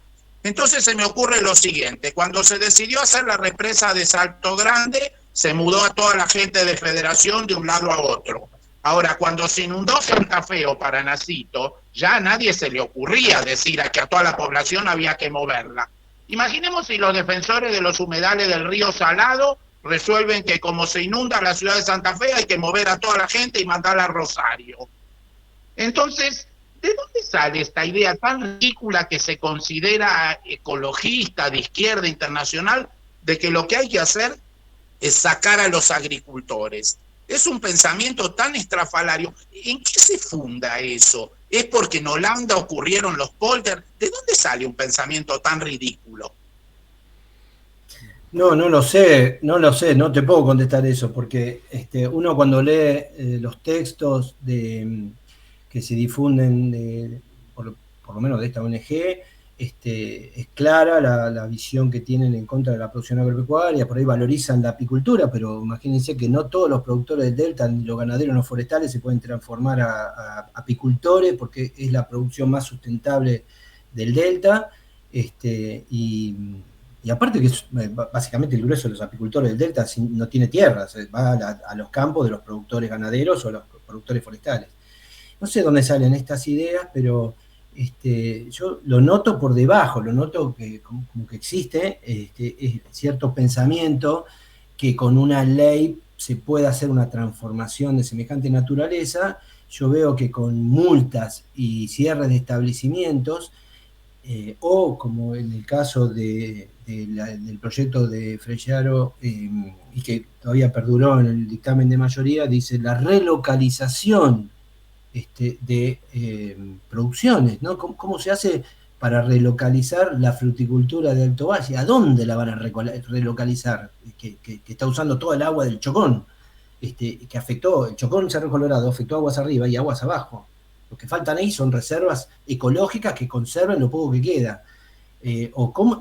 Entonces se me ocurre lo siguiente: cuando se decidió hacer la represa de Salto Grande, se mudó a toda la gente de Federación de un lado a otro. Ahora, cuando se inundó Santa Fe o Paranacito, ya a nadie se le ocurría decir que a toda la población había que moverla. Imaginemos si los defensores de los humedales del río Salado resuelven que como se inunda la ciudad de Santa Fe hay que mover a toda la gente y mandarla a Rosario. Entonces, ¿de dónde sale esta idea tan ridícula que se considera ecologista, de izquierda internacional, de que lo que hay que hacer es sacar a los agricultores? Es un pensamiento tan estrafalario. ¿En qué se funda eso? ¿Es porque en Holanda ocurrieron los polder? ¿De dónde sale un pensamiento tan ridículo? No lo sé, no te puedo contestar eso, porque uno cuando lee los textos que se difunden, por lo menos de esta ONG, es clara la visión que tienen en contra de la producción agropecuaria, por ahí valorizan la apicultura, pero imagínense que no todos los productores del delta, ni los ganaderos no forestales, se pueden transformar a apicultores, porque es la producción más sustentable del delta, y aparte que es básicamente el grueso de los apicultores del delta no tiene tierras, va a los campos de los productores ganaderos o los productores forestales. No sé dónde salen estas ideas, pero yo lo noto por debajo, lo noto que como que existe cierto pensamiento que con una ley se puede hacer una transformación de semejante naturaleza. Yo veo que con multas y cierres de establecimientos, o como en el caso del proyecto de Freyaro, y que todavía perduró en el dictamen de mayoría, dice la relocalización de producciones, ¿no? ¿Cómo se hace para relocalizar la fruticultura de Alto Valle? ¿A dónde la van a relocalizar? Que está usando toda el agua del Chocón, que afectó, el Chocón Cerro Colorado afectó aguas arriba y aguas abajo. Lo que faltan ahí son reservas ecológicas que conserven lo poco que queda.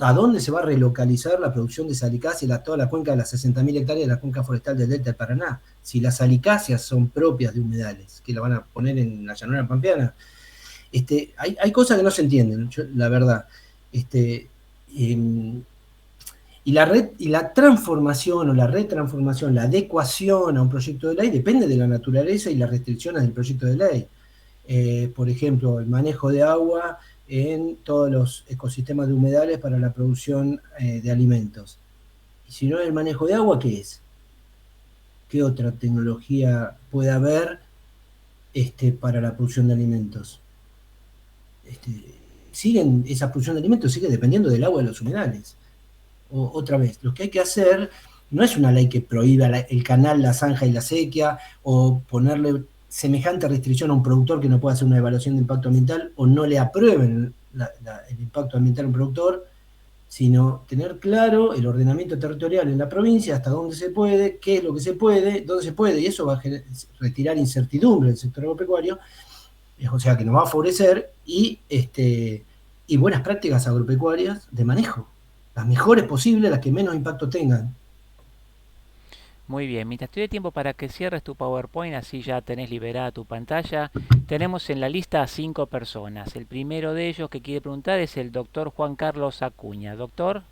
¿A dónde se va a relocalizar la producción de salicáceas, toda la cuenca de las 60.000 hectáreas de la cuenca forestal del delta del Paraná? Si las salicáceas son propias de humedales, que la van a poner en la llanura pampeana. Hay cosas que no se entienden, la verdad. Y la transformación o la retransformación, la adecuación a un proyecto de ley depende de la naturaleza y las restricciones del proyecto de ley. Por ejemplo, el manejo de agua en todos los ecosistemas de humedales para la producción de alimentos. Y si no es el manejo de agua, ¿qué es? ¿Qué otra tecnología puede haber para la producción de alimentos? Esa producción de alimentos sigue dependiendo del agua de los humedales. Otra vez, lo que hay que hacer no es una ley que prohíba el canal, la zanja y la sequía, o ponerle semejante restricción a un productor que no pueda hacer una evaluación de impacto ambiental, o no le aprueben el impacto ambiental a un productor, sino tener claro el ordenamiento territorial en la provincia, hasta dónde se puede, qué es lo que se puede, dónde se puede, y eso va a retirar incertidumbre del sector agropecuario, o sea que nos va a favorecer, y buenas prácticas agropecuarias de manejo, las mejores posibles, las que menos impacto tengan. Muy bien, mientras te doy tiempo para que cierres tu PowerPoint, así ya tenés liberada tu pantalla, tenemos en la lista a 5 personas. El primero de ellos que quiere preguntar es el doctor Juan Carlos Acuña. Doctor,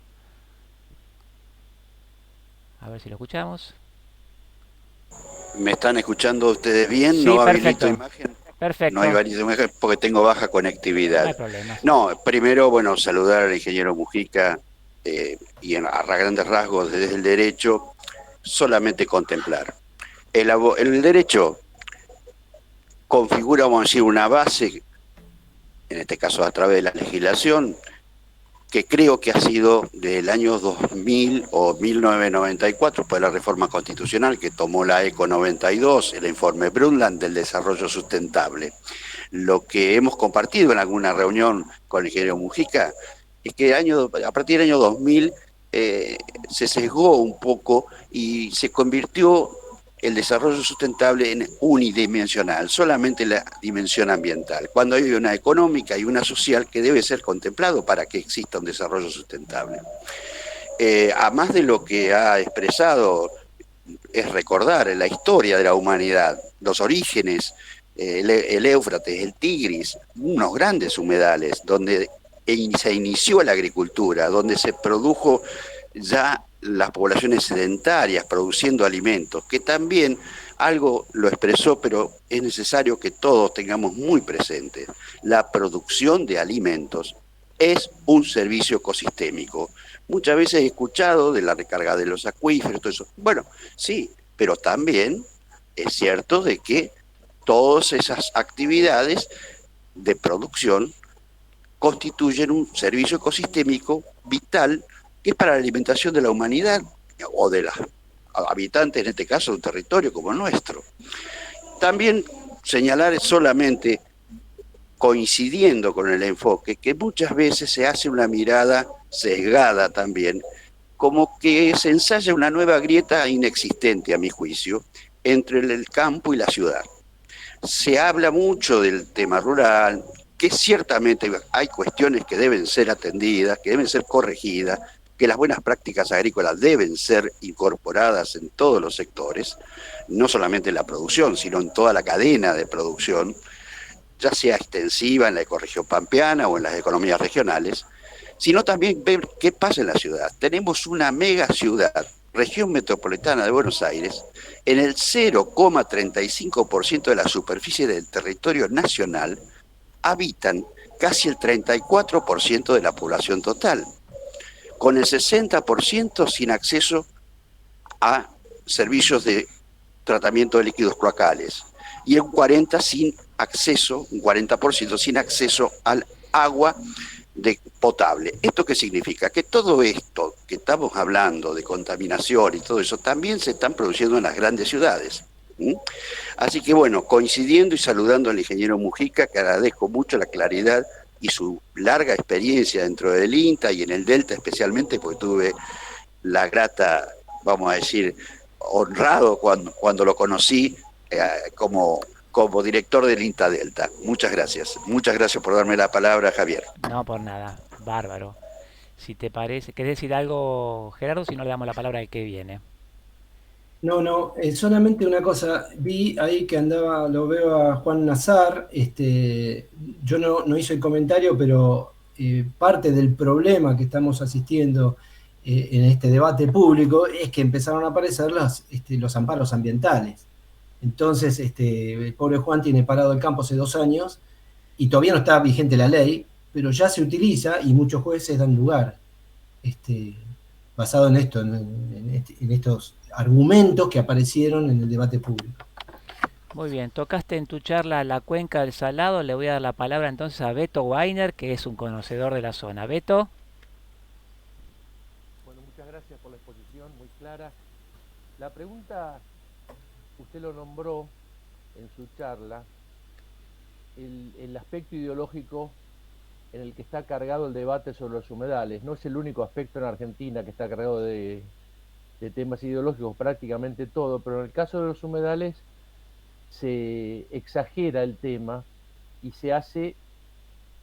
a ver si lo escuchamos. ¿Me están escuchando ustedes bien? Sí, ¿No perfecto. habilito imagen? Perfecto. No hay habilito imagen porque tengo baja conectividad. No hay problema. No, primero, bueno, saludar al ingeniero Mujica y a grandes rasgos desde el derecho, solamente contemplar. El derecho configura, vamos a decir, una base, en este caso a través de la legislación, que creo que ha sido del año 2000 o 1994, por la reforma constitucional que tomó la ECO 92, el informe Brundtland del desarrollo sustentable. Lo que hemos compartido en alguna reunión con el ingeniero Mujica es que a partir del año 2000 se sesgó un poco y se convirtió el desarrollo sustentable en unidimensional, solamente la dimensión ambiental, cuando hay una económica y una social que debe ser contemplado para que exista un desarrollo sustentable. A más de lo que ha expresado, es recordar la historia de la humanidad, los orígenes, el Éufrates, el Tigris, unos grandes humedales donde se inició la agricultura, donde se produjo ya las poblaciones sedentarias produciendo alimentos, que también algo lo expresó, pero es necesario que todos tengamos muy presente. La producción de alimentos es un servicio ecosistémico. Muchas veces he escuchado de la recarga de los acuíferos, todo eso. Bueno, sí, pero también es cierto de que todas esas actividades de producción constituyen un servicio ecosistémico vital que es para la alimentación de la humanidad o de los habitantes, en este caso, de un territorio como el nuestro. También señalar solamente, coincidiendo con el enfoque, que muchas veces se hace una mirada sesgada también, como que se ensaya una nueva grieta inexistente, a mi juicio, entre el campo y la ciudad. Se habla mucho del tema rural, que ciertamente hay cuestiones que deben ser atendidas, que deben ser corregidas, que las buenas prácticas agrícolas deben ser incorporadas en todos los sectores, no solamente en la producción, sino en toda la cadena de producción, ya sea extensiva en la ecorregión pampeana o en las economías regionales, sino también ver qué pasa en la ciudad. Tenemos una mega ciudad, región metropolitana de Buenos Aires, en el 0,35% de la superficie del territorio nacional, habitan casi el 34% de la población total, con el 60% sin acceso a servicios de tratamiento de líquidos cloacales y un 40% sin acceso al agua potable. ¿Esto qué significa? Que todo esto que estamos hablando de contaminación y todo eso también se están produciendo en las grandes ciudades. Así que bueno, coincidiendo y saludando al ingeniero Mujica, que agradezco mucho la claridad y su larga experiencia dentro del INTA y en el Delta especialmente, porque tuve la grata, vamos a decir, honrado cuando lo conocí como director del INTA Delta. Muchas gracias por darme la palabra, Javier. No, por nada, bárbaro. Si te parece, ¿querés decir algo, Gerardo? Si no, le damos la palabra al que viene. No, solamente una cosa, vi ahí que andaba, lo veo a Juan Nazar, yo no hice el comentario, pero parte del problema que estamos asistiendo en este debate público es que empezaron a aparecer los amparos ambientales. Entonces, el pobre Juan tiene parado el campo hace 2 años y todavía no está vigente la ley, pero ya se utiliza y muchos jueces dan lugar, basado en esto, en estos argumentos que aparecieron en el debate público. Muy bien, tocaste en tu charla la cuenca del Salado. Le voy a dar la palabra entonces a Beto Weiner, que es un conocedor de la zona. Beto. Bueno, muchas gracias por la exposición, muy clara. La pregunta, usted lo nombró en su charla, el aspecto ideológico en el que está cargado el debate sobre los humedales. No es el único aspecto en Argentina que está cargado de temas ideológicos, prácticamente todo, pero en el caso de los humedales se exagera el tema y se hace,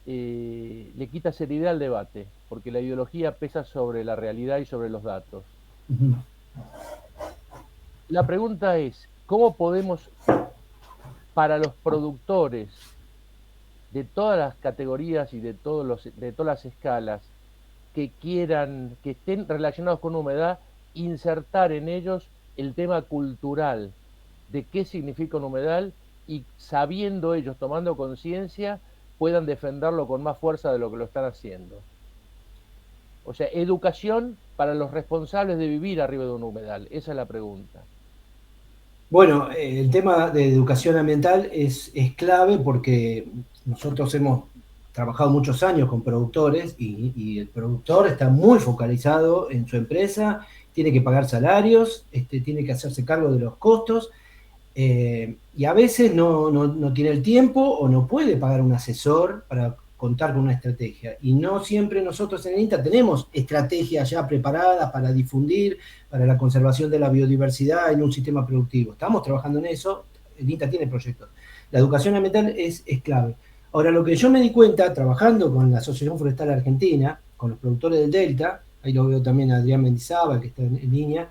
le quita seriedad al debate, porque la ideología pesa sobre la realidad y sobre los datos. Ujú. La pregunta es, ¿cómo podemos, para los productores de todas las categorías y de todas las escalas que quieran, que estén relacionados con humedad, insertar en ellos el tema cultural de qué significa un humedal y sabiendo ellos, tomando conciencia, puedan defenderlo con más fuerza de lo que lo están haciendo? O sea, educación para los responsables de vivir arriba de un humedal, esa es la pregunta. Bueno, el tema de educación ambiental es clave porque nosotros hemos trabajado muchos años con productores y el productor está muy focalizado en su empresa, tiene que pagar salarios, tiene que hacerse cargo de los costos y a veces no tiene el tiempo o no puede pagar un asesor para contar con una estrategia. Y no siempre nosotros en el INTA tenemos estrategias ya preparadas para difundir, para la conservación de la biodiversidad en un sistema productivo. Estamos trabajando en eso, el INTA tiene proyectos. La educación ambiental es clave. Ahora, lo que yo me di cuenta, trabajando con la Asociación Forestal Argentina, con los productores del Delta, ahí lo veo también a Adrián Mendizábal, que está en línea,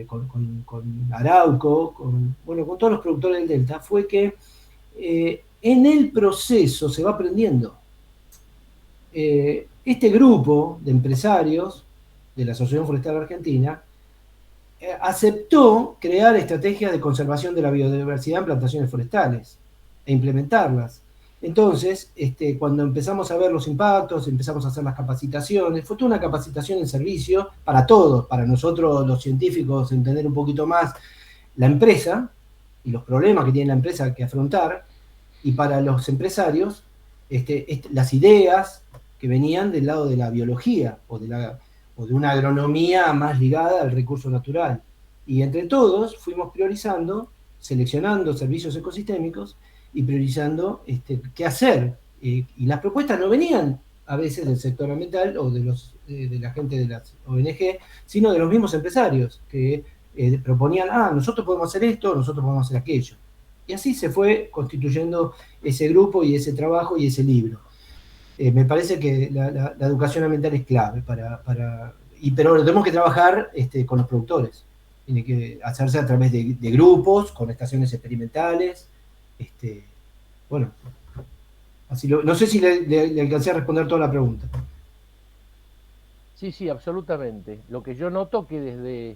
con Arauco, con todos los productores del Delta, fue que en el proceso se va aprendiendo. Este grupo de empresarios de la Asociación Forestal Argentina aceptó crear estrategias de conservación de la biodiversidad en plantaciones forestales e implementarlas. Entonces, cuando empezamos a ver los impactos, empezamos a hacer las capacitaciones, fue toda una capacitación en servicio para todos, para nosotros los científicos entender un poquito más la empresa y los problemas que tiene la empresa que afrontar, y para los empresarios, las ideas que venían del lado de la biología o de una agronomía más ligada al recurso natural. Y entre todos fuimos priorizando, seleccionando servicios ecosistémicos y priorizando qué hacer. Y las propuestas no venían a veces del sector ambiental o de la gente de las ONG, sino de los mismos empresarios que proponían, nosotros podemos hacer esto, nosotros podemos hacer aquello. Y así se fue constituyendo ese grupo y ese trabajo y ese libro. Me parece que la educación ambiental es clave pero tenemos que trabajar con los productores. Tiene que hacerse a través de grupos, con estaciones experimentales. Bueno, así no sé si le alcancé a responder toda la pregunta. Sí, absolutamente. Lo que yo noto que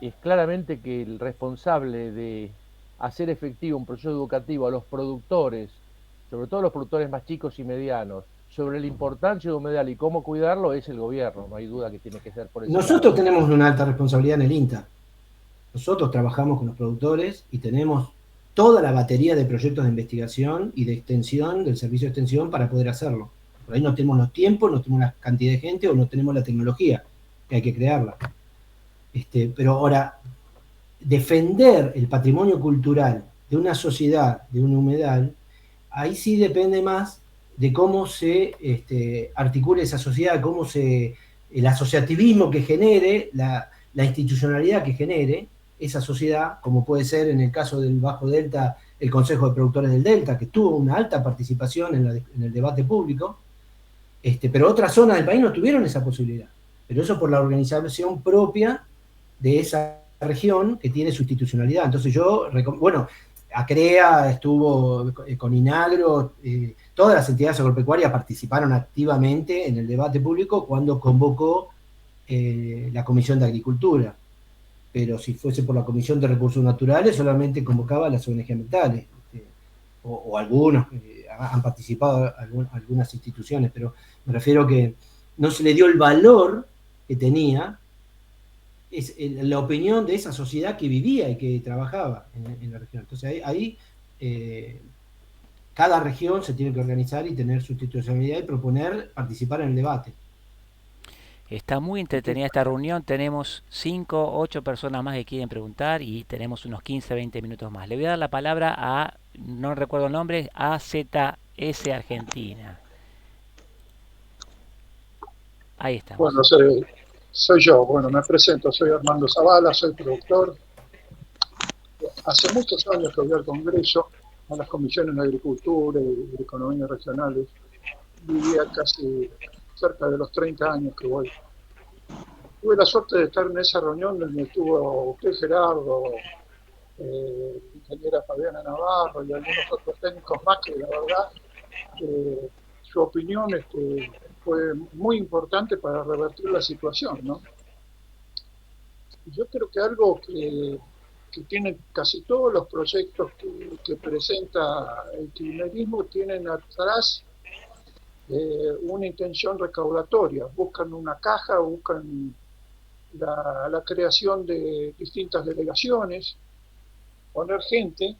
es claramente que el responsable de hacer efectivo un proceso educativo a los productores, sobre todo los productores más chicos y medianos, sobre la importancia de humedal y cómo cuidarlo, es el gobierno. No hay duda que tiene que ser por ese Nosotros lado. tenemos una alta responsabilidad en el INTA. Nosotros trabajamos con los productores y tenemos toda la batería de proyectos de investigación y de extensión del servicio de extensión para poder hacerlo. Por ahí no tenemos los tiempos, no tenemos la cantidad de gente o no tenemos la tecnología, que hay que crearla. Pero ahora, defender el patrimonio cultural de una sociedad, de un humedal, ahí sí depende más de cómo se articule esa sociedad, el asociativismo que genere, la institucionalidad que genere esa sociedad, como puede ser en el caso del Bajo Delta, el Consejo de Productores del Delta, que tuvo una alta participación en el debate público, pero otras zonas del país no tuvieron esa posibilidad. Pero eso por la organización propia de esa región que tiene su institucionalidad. Entonces ACREA estuvo con INAGRO, todas las entidades agropecuarias participaron activamente en el debate público cuando convocó la Comisión de Agricultura. Pero si fuese por la Comisión de Recursos Naturales, solamente convocaba a las ONG ambientales, o algunos, han participado algunas instituciones, pero me refiero que no se le dio el valor que tenía la opinión de esa sociedad que vivía y que trabajaba en la región. Entonces ahí cada región se tiene que organizar y tener su institucionalidad y participar en el debate. Está muy entretenida esta reunión, tenemos 5, 8 personas más que quieren preguntar y tenemos unos 15, 20 minutos más. Le voy a dar la palabra a, no recuerdo el nombre, AZS Argentina. Ahí estamos. Bueno, soy yo. Bueno, me presento, soy Armando Zavala, soy productor. Hace muchos años que voy al Congreso, a las comisiones de Agricultura y de Economía Regionales. Vivía casi cerca de los 30 años que voy. Tuve la suerte de estar en esa reunión donde estuvo usted, Gerardo, ingeniera Fabiana Navarro y algunos otros técnicos más que la verdad su opinión fue muy importante para revertir la situación, ¿no? Yo creo que algo que tienen casi todos los proyectos que presenta el kirchnerismo tienen atrás una intención recaudatoria, buscan una caja, buscan la creación de distintas delegaciones, poner gente,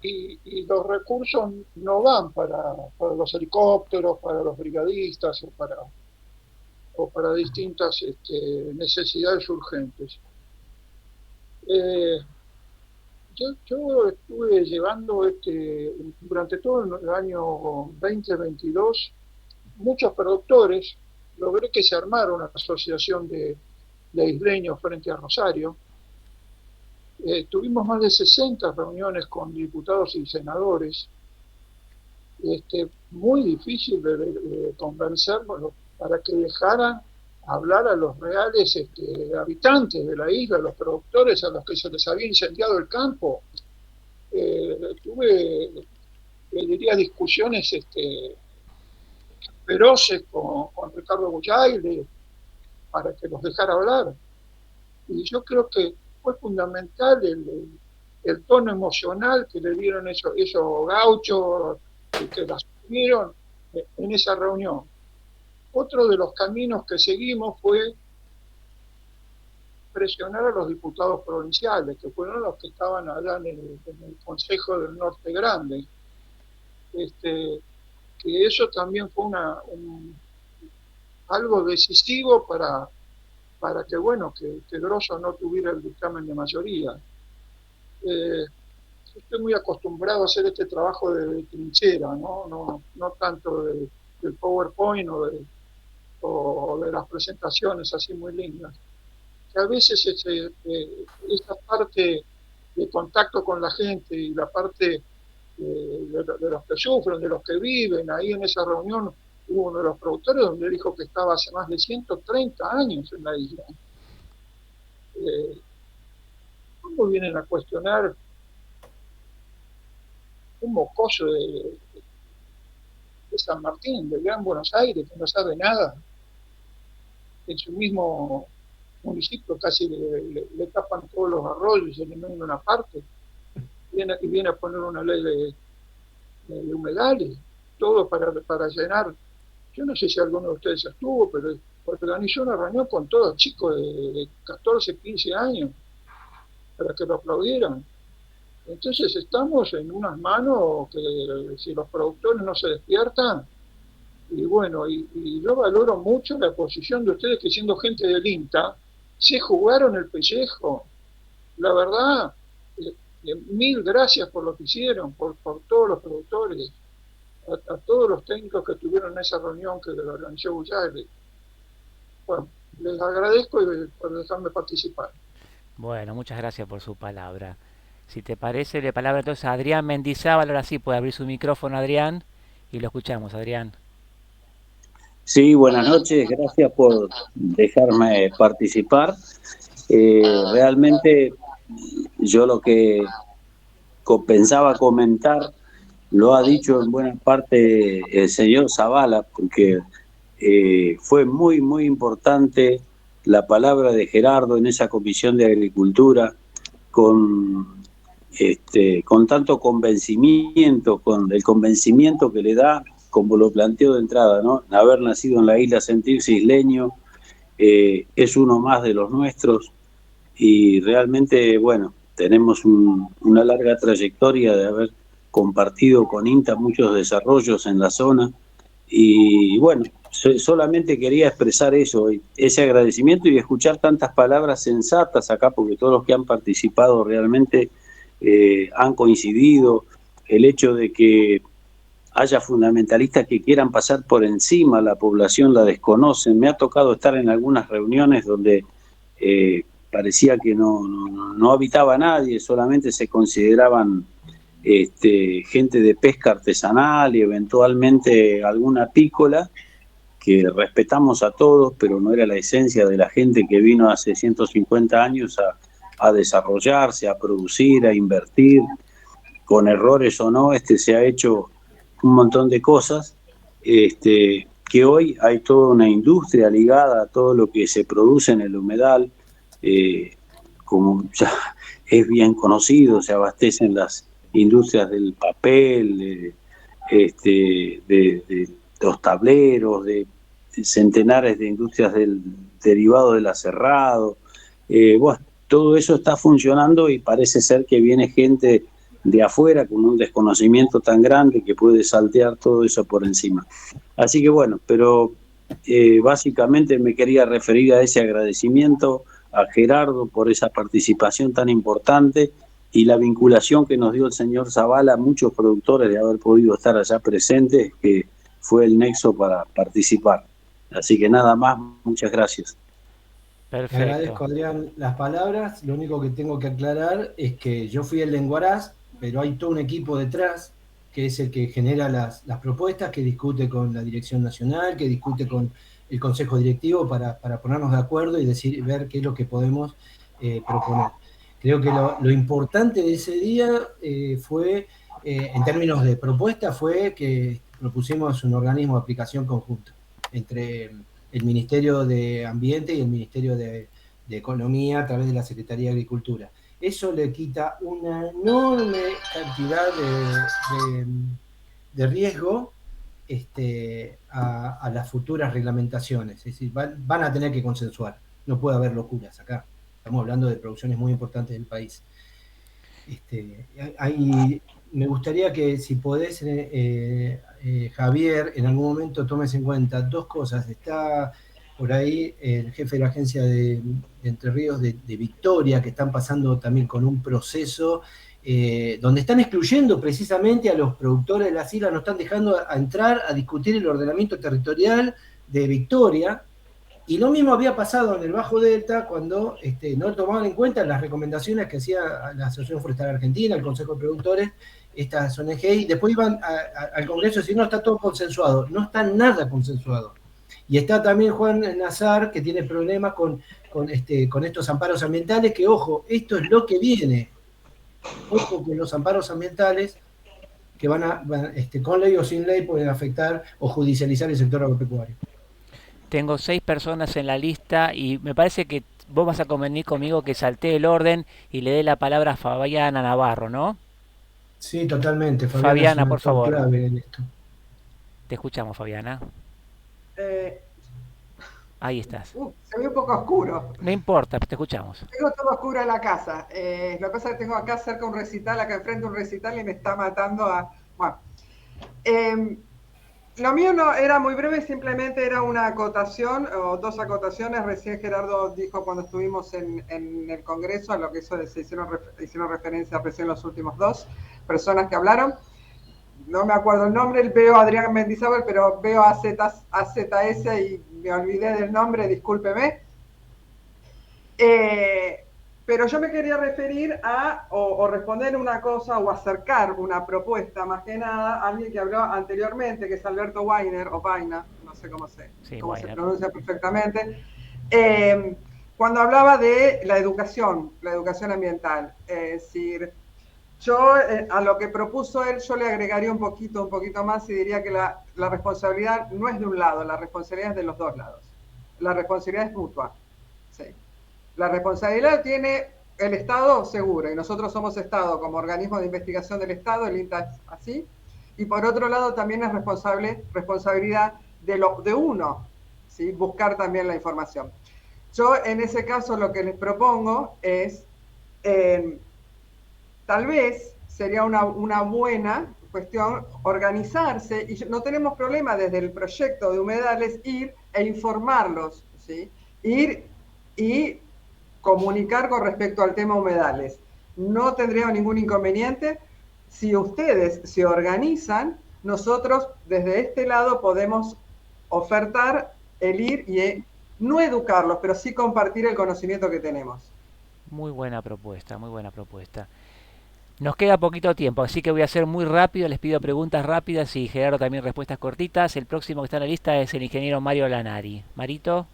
y los recursos no van para los helicópteros, para los brigadistas o para distintas necesidades urgentes. Yo estuve llevando durante todo el año 2022 muchos productores, logré que se armara una asociación de isleños frente a Rosario. Tuvimos más de 60 reuniones con diputados y senadores. Muy difícil de convencerlos para que dejaran hablar a los reales habitantes de la isla, los productores a los que se les había incendiado el campo. Tuve, diría, discusiones feroces con Ricardo Bullaire para que los dejara hablar. Y yo creo que fue fundamental el tono emocional que le dieron esos gauchos que las tuvieron en esa reunión. Otro de los caminos que seguimos fue presionar a los diputados provinciales, que fueron los que estaban allá en el Consejo del Norte Grande. Que eso también fue algo decisivo para que, bueno, que Grosso no tuviera el dictamen de mayoría. Estoy muy acostumbrado a hacer este trabajo de trinchera, no tanto del PowerPoint o de las presentaciones así muy lindas. Que a veces esta parte de contacto con la gente y la parte de los que sufren, de los que viven, ahí en esa reunión hubo uno de los productores donde dijo que estaba hace más de 130 años en la isla. ¿Cómo vienen a cuestionar un mocoso de San Martín, del Gran Buenos Aires, que no sabe nada? En su mismo municipio casi le tapan todos los arroyos y se eliminan una parte. Y viene a poner una ley de humedales, todo para llenar. Yo no sé si alguno de ustedes estuvo, pero organizó una reunión con todos chicos de 14, 15 años para que lo aplaudieran. Entonces estamos en unas manos que si los productores no se despiertan, y bueno, y yo valoro mucho la posición de ustedes que siendo gente del INTA, se jugaron el pellejo. La verdad, mil gracias por lo que hicieron, por todos los productores, a todos los técnicos que estuvieron en esa reunión que lo organizó Bullaire. Bueno, les agradezco por dejarme participar. Bueno, muchas gracias por su palabra. Si te parece, le palabra entonces a Adrián Mendizábal. Ahora sí puede abrir su micrófono, Adrián, y lo escuchamos, Adrián. Sí, buenas noches, gracias por dejarme participar. Realmente yo lo que pensaba comentar lo ha dicho en buena parte el señor Zavala, porque fue muy, muy importante la palabra de Gerardo en esa Comisión de Agricultura, con tanto convencimiento, con el convencimiento que le da, como lo planteó de entrada, ¿no? Haber nacido en la isla, sentirse isleño, es uno más de los nuestros, y realmente, bueno, tenemos una larga trayectoria de haber compartido con INTA muchos desarrollos en la zona, y bueno, solamente quería expresar eso, ese agradecimiento y escuchar tantas palabras sensatas acá, porque todos los que han participado realmente han coincidido. El hecho de que haya fundamentalistas que quieran pasar por encima, la población la desconocen. Me ha tocado estar en algunas reuniones donde parecía que no habitaba nadie, solamente se consideraban gente de pesca artesanal y eventualmente alguna apícola, que respetamos a todos, pero no era la esencia de la gente que vino hace 150 años a desarrollarse, a producir, a invertir. Con errores o no, se ha hecho un montón de cosas, que hoy hay toda una industria ligada a todo lo que se produce en el humedal, como ya es bien conocido, se abastecen las industrias del papel, de los tableros, de centenares de industrias del derivado del aserrado. Bueno, todo eso está funcionando y parece ser que viene gente de afuera con un desconocimiento tan grande que puede saltear todo eso por encima. Así que bueno, pero básicamente me quería referir a ese agradecimiento a Gerardo por esa participación tan importante y la vinculación que nos dio el señor Zavala a muchos productores de haber podido estar allá presentes, que fue el nexo para participar. Así que nada más, muchas gracias. Perfecto. Te agradezco, Adrián, las palabras. Lo único que tengo que aclarar es que yo fui el de Enguaraz, pero hay todo un equipo detrás que es el que genera las propuestas, que discute con la Dirección Nacional, que discute con el Consejo Directivo para ponernos de acuerdo y ver qué es lo que podemos proponer. Creo que lo importante de ese día fue, en términos de propuesta, fue que propusimos un organismo de aplicación conjunto entre el Ministerio de Ambiente y el Ministerio de Economía a través de la Secretaría de Agricultura. Eso le quita una enorme cantidad de riesgo a las futuras reglamentaciones. Es decir, van a tener que consensuar. No puede haber locuras acá. Estamos hablando de producciones muy importantes del país. Me gustaría que, si podés, Javier, en algún momento tomes en cuenta dos cosas. Está por ahí el jefe de la agencia de Entre Ríos de Victoria, que están pasando también con un proceso donde están excluyendo precisamente a los productores de las islas, no están dejando a entrar a discutir el ordenamiento territorial de Victoria. Y lo mismo había pasado en el Bajo Delta cuando no tomaban en cuenta las recomendaciones que hacía la Asociación Forestal Argentina, el Consejo de Productores, estas ONG, y después iban al Congreso a decir, no, está todo consensuado. No está nada consensuado. Y está también Juan Nazar, que tiene problemas con estos amparos ambientales, que, ojo, esto es lo que viene. Ojo que los amparos ambientales, que van con ley o sin ley, pueden afectar o judicializar el sector agropecuario. Tengo 6 personas en la lista y me parece que vos vas a convenir conmigo que salté el orden y le dé la palabra a Fabiana Navarro, ¿no? Sí, totalmente. Fabiana, por favor. Te escuchamos, Fabiana. Ahí estás. Se ve un poco oscuro. No importa, te escuchamos. Tengo todo oscuro en la casa. Lo que pasa es que tengo acá cerca un recital, acá enfrente un recital y me está matando a... Bueno. Lo mío no era muy breve, simplemente era una acotación o 2 acotaciones. Recién Gerardo dijo cuando estuvimos en el Congreso, a lo que se hicieron referencia recién los últimos 2 personas que hablaron. No me acuerdo el nombre, veo a Adrián Mendizábal, pero veo a AZS y me olvidé del nombre, discúlpeme. Pero yo me quería referir o responder una cosa o acercar una propuesta, más que nada, a alguien que habló anteriormente, que es Alberto Weiner, o Vaina, no sé cómo se pronuncia perfectamente, cuando hablaba de la educación ambiental. Es decir, yo a lo que propuso él, yo le agregaría un poquito más y diría que la responsabilidad no es de un lado, la responsabilidad es de los 2 lados. La responsabilidad es mutua. Sí. La responsabilidad tiene el Estado seguro, y nosotros somos Estado como organismo de investigación del Estado, el INTA es así, y por otro lado también es responsabilidad de uno, ¿sí? Buscar también la información. Yo en ese caso lo que les propongo es, tal vez sería una buena cuestión organizarse, y no tenemos problema desde el proyecto de humedales ir e informarlos, ¿sí? Ir y comunicar con respecto al tema humedales. No tendría ningún inconveniente. Si ustedes se organizan, nosotros desde este lado podemos ofertar el ir y no educarlos, pero sí compartir el conocimiento que tenemos. Muy buena propuesta, muy buena propuesta. Nos queda poquito tiempo, así que voy a ser muy rápido, les pido preguntas rápidas y Gerardo también respuestas cortitas. El próximo que está en la lista es el ingeniero Mario Lanari. Marito.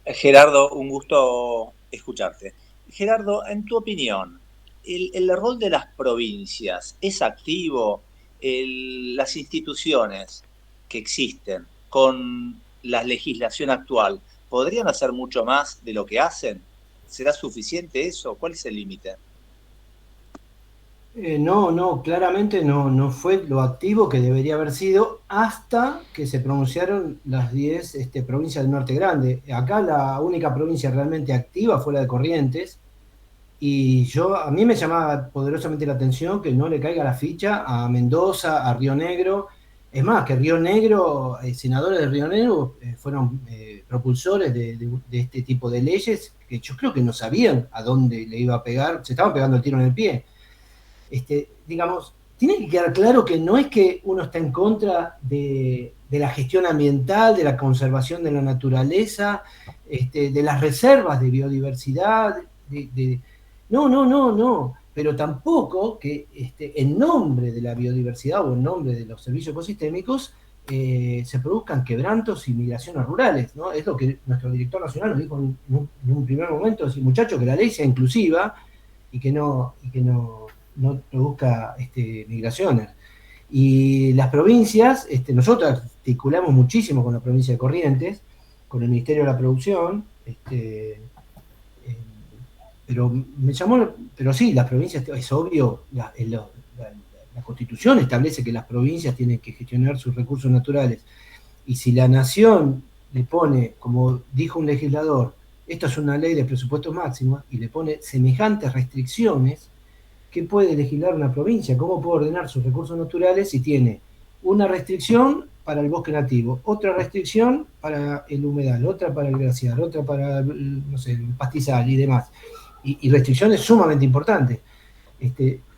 Gerardo, un gusto escucharte. Gerardo, en tu opinión, ¿el rol de las provincias es activo? Las instituciones que existen con la legislación actual, ¿podrían hacer mucho más de lo que hacen? ¿Será suficiente eso? ¿Cuál es el límite? No, claramente no fue lo activo que debería haber sido hasta que se pronunciaron las 10 provincias del Norte Grande. Acá la única provincia realmente activa fue la de Corrientes, y a mí me llamaba poderosamente la atención que no le caiga la ficha a Mendoza, a Río Negro. Es más, que Río Negro, senadores de Río Negro fueron propulsores de este tipo de leyes que yo creo que no sabían a dónde le iba a pegar, se estaban pegando el tiro en el pie. Digamos, tiene que quedar claro que no es que uno está en contra de la gestión ambiental, de la conservación de la naturaleza, de las reservas de biodiversidad, no, pero tampoco que en nombre de la biodiversidad o en nombre de los servicios ecosistémicos se produzcan quebrantos y migraciones rurales, ¿no? Es lo que nuestro director nacional nos dijo en un primer momento, decir, muchachos, que la ley sea inclusiva y que no produzca migraciones. Y las provincias, nosotros articulamos muchísimo con la provincia de Corrientes, con el Ministerio de la Producción, pero sí, las provincias, es obvio, la Constitución establece que las provincias tienen que gestionar sus recursos naturales, y si la nación le pone, como dijo un legislador, esto es una ley de presupuestos máximos, y le pone semejantes restricciones, ¿qué puede legislar una provincia? ¿Cómo puede ordenar sus recursos naturales si tiene una restricción para el bosque nativo, otra restricción para el humedal, otra para el glaciar, otra para, no sé, el pastizal y demás? Y restricciones sumamente importantes.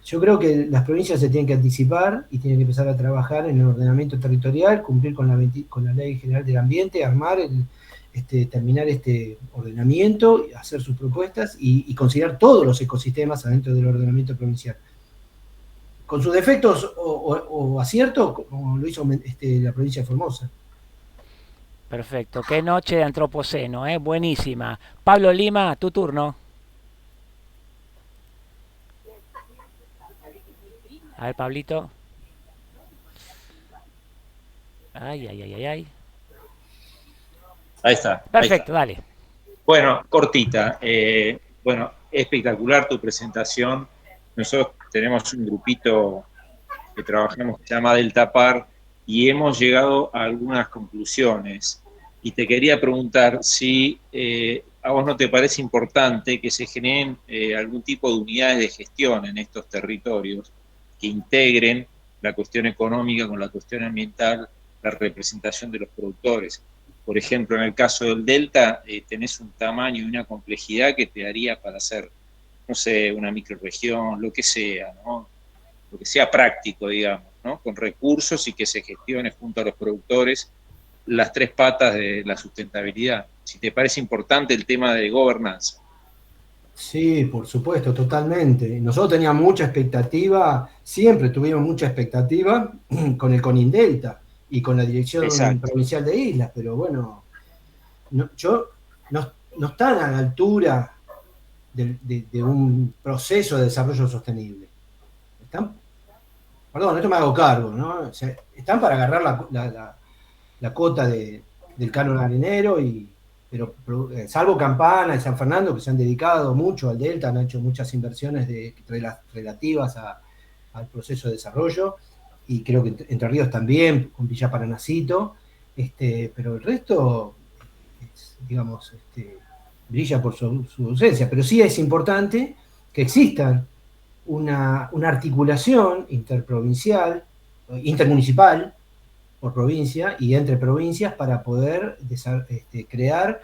Yo creo que las provincias se tienen que anticipar y tienen que empezar a trabajar en el ordenamiento territorial, cumplir con la Ley General del Ambiente, armar terminar este ordenamiento, hacer sus propuestas y considerar todos los ecosistemas adentro del ordenamiento provincial. Con sus defectos o aciertos, como lo hizo la provincia de Formosa. Perfecto, qué noche de antropoceno, buenísima. Pablo Lima, tu turno. A ver, Pablito. Ay. Ahí está. Perfecto, dale. Bueno, cortita. Bueno, espectacular tu presentación. Nosotros tenemos un grupito que trabajamos que se llama Delta Par y hemos llegado a algunas conclusiones. Y te quería preguntar si a vos no te parece importante que se generen algún tipo de unidades de gestión en estos territorios que integren la cuestión económica con la cuestión ambiental, la representación de los productores. Por ejemplo, en el caso del Delta, tenés un tamaño y una complejidad que te daría para hacer, no sé, una microrregión, lo que sea, ¿no? Lo que sea práctico, digamos, ¿no? Con recursos y que se gestione junto a los productores las tres patas de la sustentabilidad. Si te parece importante el tema de gobernanza. Sí, por supuesto, totalmente. Nosotros teníamos mucha expectativa, siempre tuvimos mucha expectativa con el CONINDELTA y con la Dirección Provincial de Islas, pero bueno, no están a la altura de un proceso de desarrollo sostenible. Perdón, esto me hago cargo, ¿no? O sea, están para agarrar la cuota del canon arenero, pero salvo Campana y San Fernando, que se han dedicado mucho al Delta, han hecho muchas inversiones relativas al proceso de desarrollo, y creo que Entre Ríos también, con Villa Paranacito, pero el resto, digamos, brilla por su ausencia. Pero sí es importante que existan una articulación interprovincial, intermunicipal, por provincia y entre provincias para poder crear,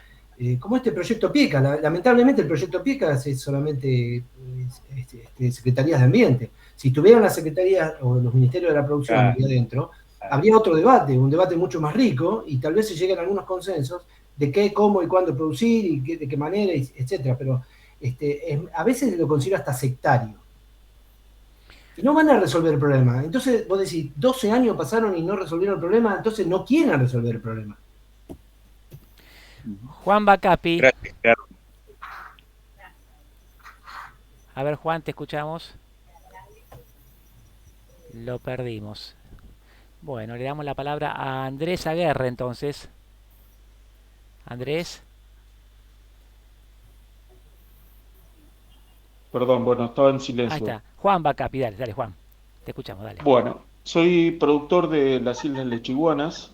como este proyecto PIECA. Lamentablemente el proyecto PIECA es solamente secretarías de ambiente. Si tuvieran las secretarías o los ministerios de la producción ahí adentro, habría otro debate, un debate mucho más rico, y tal vez se lleguen a algunos consensos de qué, cómo y cuándo producir, y de qué manera, etcétera. Pero a veces lo considero hasta sectario. Y no van a resolver el problema. Entonces, vos decís, 12 años pasaron y no resolvieron el problema, entonces no quieren resolver el problema. Juan Bacapi. Gracias, Gerardo. A ver, Juan, te escuchamos. Lo perdimos. Bueno, le damos la palabra a Andrés Aguerre, entonces. Andrés. Perdón, bueno, estaba en silencio. Ahí está. Juan Bacapi, dale, Juan. Te escuchamos, dale. Bueno, soy productor de las Islas Lechiguanas,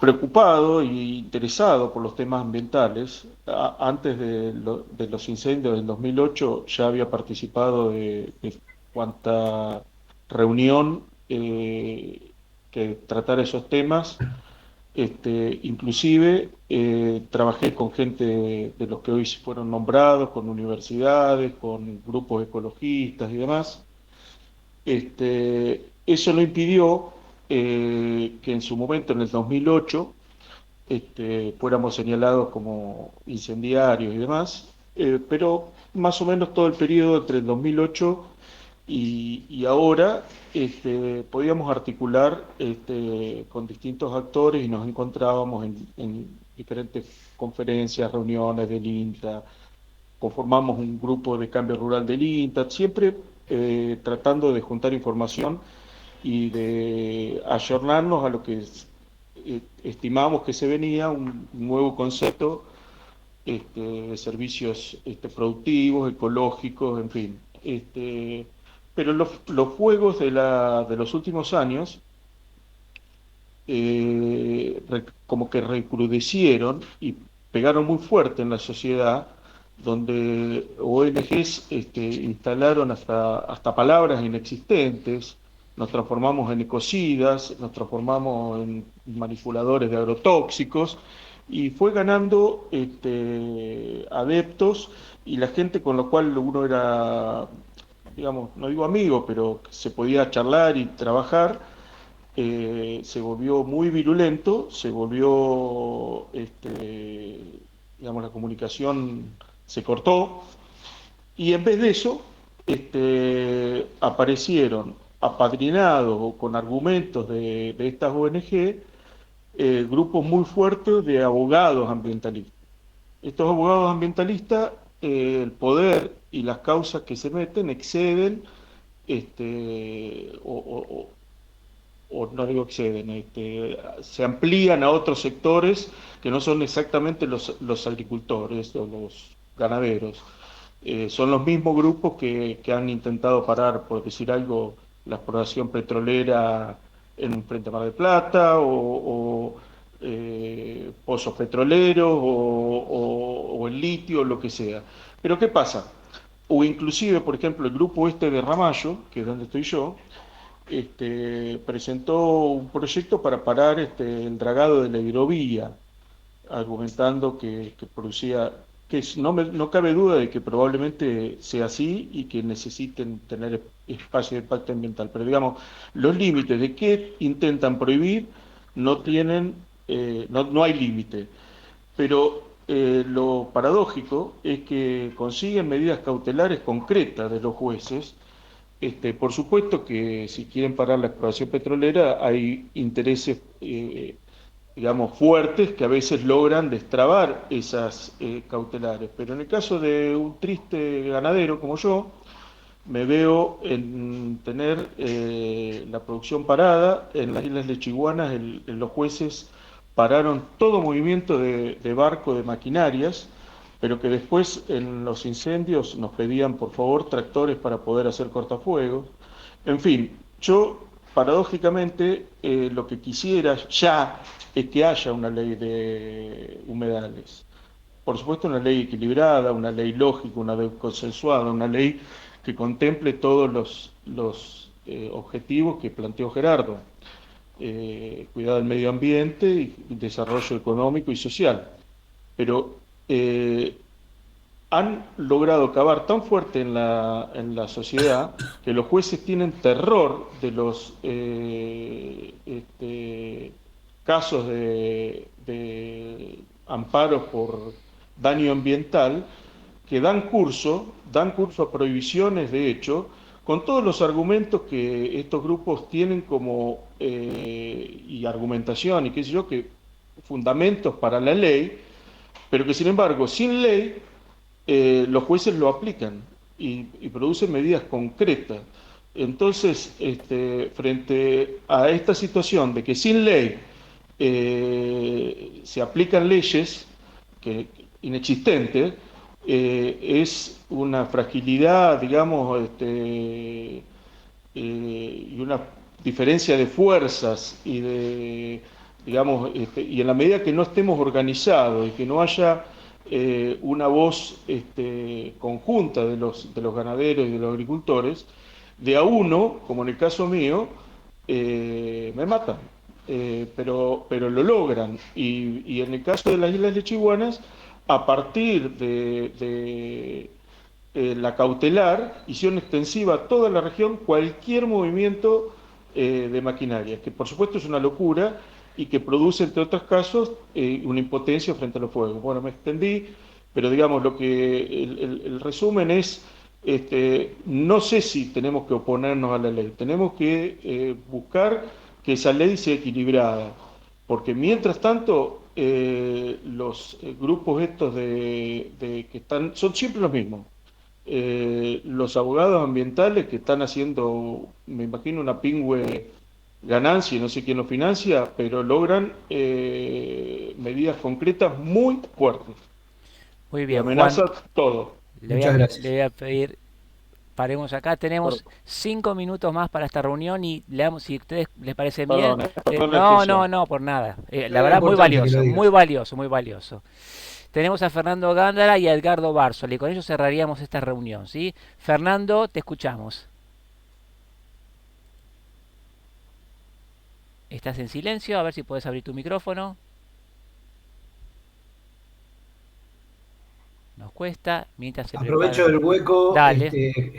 preocupado e interesado por los temas ambientales. Antes de los incendios del 2008 ya había participado de cuanta reunión que tratara esos temas. Inclusive trabajé con gente de los que hoy fueron nombrados, con universidades, con grupos ecologistas y demás. Eso no impidió que en su momento, en el 2008, fuéramos señalados como incendiarios y demás, pero más o menos todo el periodo entre el 2008 y ahora podíamos articular con distintos actores y nos encontrábamos en diferentes conferencias, reuniones del INTA, conformamos un grupo de cambio rural del INTA, siempre tratando de juntar información y de ayornarnos a lo que estimamos que se venía, un nuevo concepto de servicios productivos, ecológicos, en fin. Pero los fuegos de los últimos años como que recrudecieron y pegaron muy fuerte en la sociedad, donde ONGs instalaron hasta palabras inexistentes, nos transformamos en ecocidas, nos transformamos en manipuladores de agrotóxicos, y fue ganando adeptos, y la gente con la cual uno era, digamos, no digo amigo, pero se podía charlar y trabajar, se volvió muy virulento, se volvió, digamos, la comunicación se cortó, y en vez de eso aparecieron apadrinados o con argumentos de estas ONG grupos muy fuertes de abogados ambientalistas. Estos abogados ambientalistas, el poder y las causas que se meten exceden, o no digo exceden, se amplían a otros sectores que no son exactamente los agricultores o los ganaderos. Son los mismos grupos que han intentado parar, por decir algo, la exploración petrolera en Frente a Mar del Plata, o pozos petroleros, o el litio, lo que sea. Pero ¿qué pasa? O inclusive, por ejemplo, el grupo de Ramallo, que es donde estoy yo, presentó un proyecto para parar el dragado de la hidrovía, argumentando que producía, no cabe duda de que probablemente sea así y que necesiten tener espacio de impacto ambiental, pero digamos, los límites de qué intentan prohibir no tienen, no hay límite, pero lo paradójico es que consiguen medidas cautelares concretas de los jueces. Por supuesto que si quieren parar la exploración petrolera hay intereses digamos, fuertes que a veces logran destrabar esas cautelares. Pero en el caso de un triste ganadero como yo, me veo en tener la producción parada. En las Islas Lechiguanas los jueces pararon todo movimiento de barco, de maquinarias, pero que después en los incendios nos pedían por favor tractores para poder hacer cortafuegos. En fin, yo paradójicamente lo que quisiera ya es que haya una ley de humedales. por supuesto, una ley equilibrada, una ley lógica, una ley consensuada, una ley que contemple todos los objetivos que planteó Gerardo. Cuidado del medio ambiente y desarrollo económico y social. Pero han logrado cavar tan fuerte en la sociedad que los jueces tienen terror de los casos de amparos por daño ambiental, que dan curso a prohibiciones de hecho, con todos los argumentos que estos grupos tienen como, y argumentación y qué sé yo, que fundamentos para la ley, pero que sin embargo, sin ley, los jueces lo aplican y producen medidas concretas. Entonces, frente a esta situación de que sin ley se aplican leyes inexistentes, es una fragilidad, digamos, y una diferencia de fuerzas y digamos, y en la medida que no estemos organizados y que no haya una voz conjunta de los ganaderos y de los agricultores, de a uno, como en el caso mío, me matan, pero lo logran. Y en el caso de las Islas Lechiguanas, a partir de la cautelar, hicieron extensiva a toda la región cualquier movimiento de maquinaria, que por supuesto es una locura y que produce, entre otros casos, una impotencia frente a los fuegos. Bueno, me extendí, pero digamos, el resumen es, no sé si tenemos que oponernos a la ley, tenemos que buscar que esa ley sea equilibrada, porque mientras tanto, los grupos estos que están, son siempre los mismos. Los abogados ambientales que están haciendo, me imagino, una pingüe ganancia, y no sé quién lo financia, pero logran medidas concretas muy fuertes. Muy bien, que amenazan Juan, todo. Muchas gracias. Le voy a pedir, paremos acá, tenemos 5 minutos más para esta reunión y le damos, si a ustedes les parece bien. No, por nada. La verdad, muy valioso, muy valioso. Tenemos a Fernando Gándara y a Edgardo Bárzoli. Con ellos cerraríamos esta reunión, ¿sí? Fernando, te escuchamos. Estás en silencio, a ver si puedes abrir tu micrófono. Nos cuesta, mientras se aprovecho el hueco,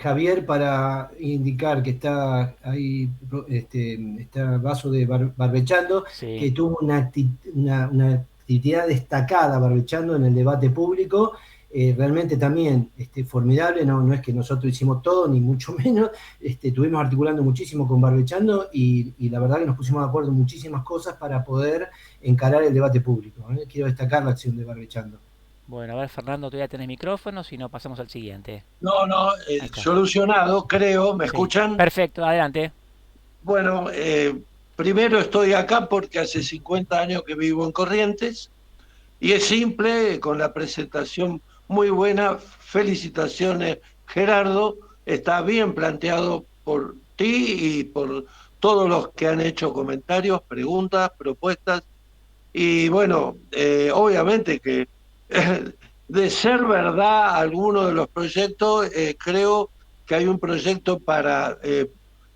Javier, para indicar que está ahí, está Vaso de Barbechando, sí, que tuvo una actividad destacada Barbechando en el debate público, realmente también formidable, no es que nosotros hicimos todo, ni mucho menos, estuvimos articulando muchísimo con Barbechando y la verdad que nos pusimos de acuerdo en muchísimas cosas para poder encarar el debate público. Quiero destacar la acción de Barbechando. Bueno, a ver, Fernando, tú ya tenés micrófono, si no pasamos al siguiente. No, solucionado, creo, ¿me escuchan? Perfecto, adelante. Bueno, primero estoy acá porque hace 50 años que vivo en Corrientes y es simple, con la presentación muy buena, felicitaciones Gerardo, está bien planteado por ti y por todos los que han hecho comentarios, preguntas, propuestas y bueno, obviamente que de ser verdad alguno de los proyectos, creo que hay un proyecto para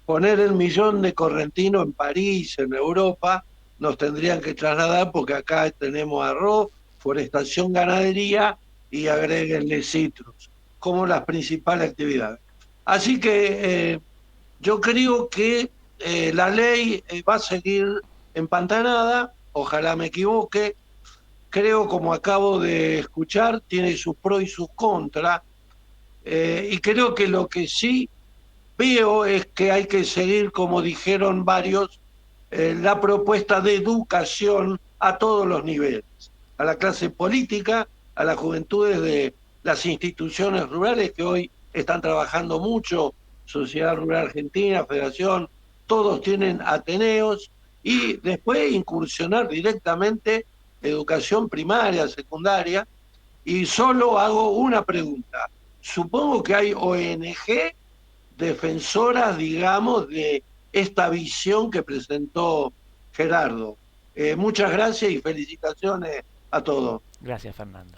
poner el 1.000.000 de correntinos en París, en Europa, nos tendrían que trasladar porque acá tenemos arroz, forestación, ganadería y agréguenle citrus, como las principales actividades. Así que yo creo que la ley va a seguir empantanada, ojalá me equivoque. Creo, como acabo de escuchar, tiene sus pros y sus contras, y creo que lo que sí veo es que hay que seguir, como dijeron varios, la propuesta de educación a todos los niveles, a la clase política, a las juventudes de las instituciones rurales que hoy están trabajando mucho, Sociedad Rural Argentina, Federación, todos tienen ateneos, y después incursionar directamente educación primaria, secundaria, y solo hago una pregunta. Supongo que hay ONG defensoras, digamos, de esta visión que presentó Gerardo. Muchas gracias y felicitaciones a todos. Gracias, Fernando.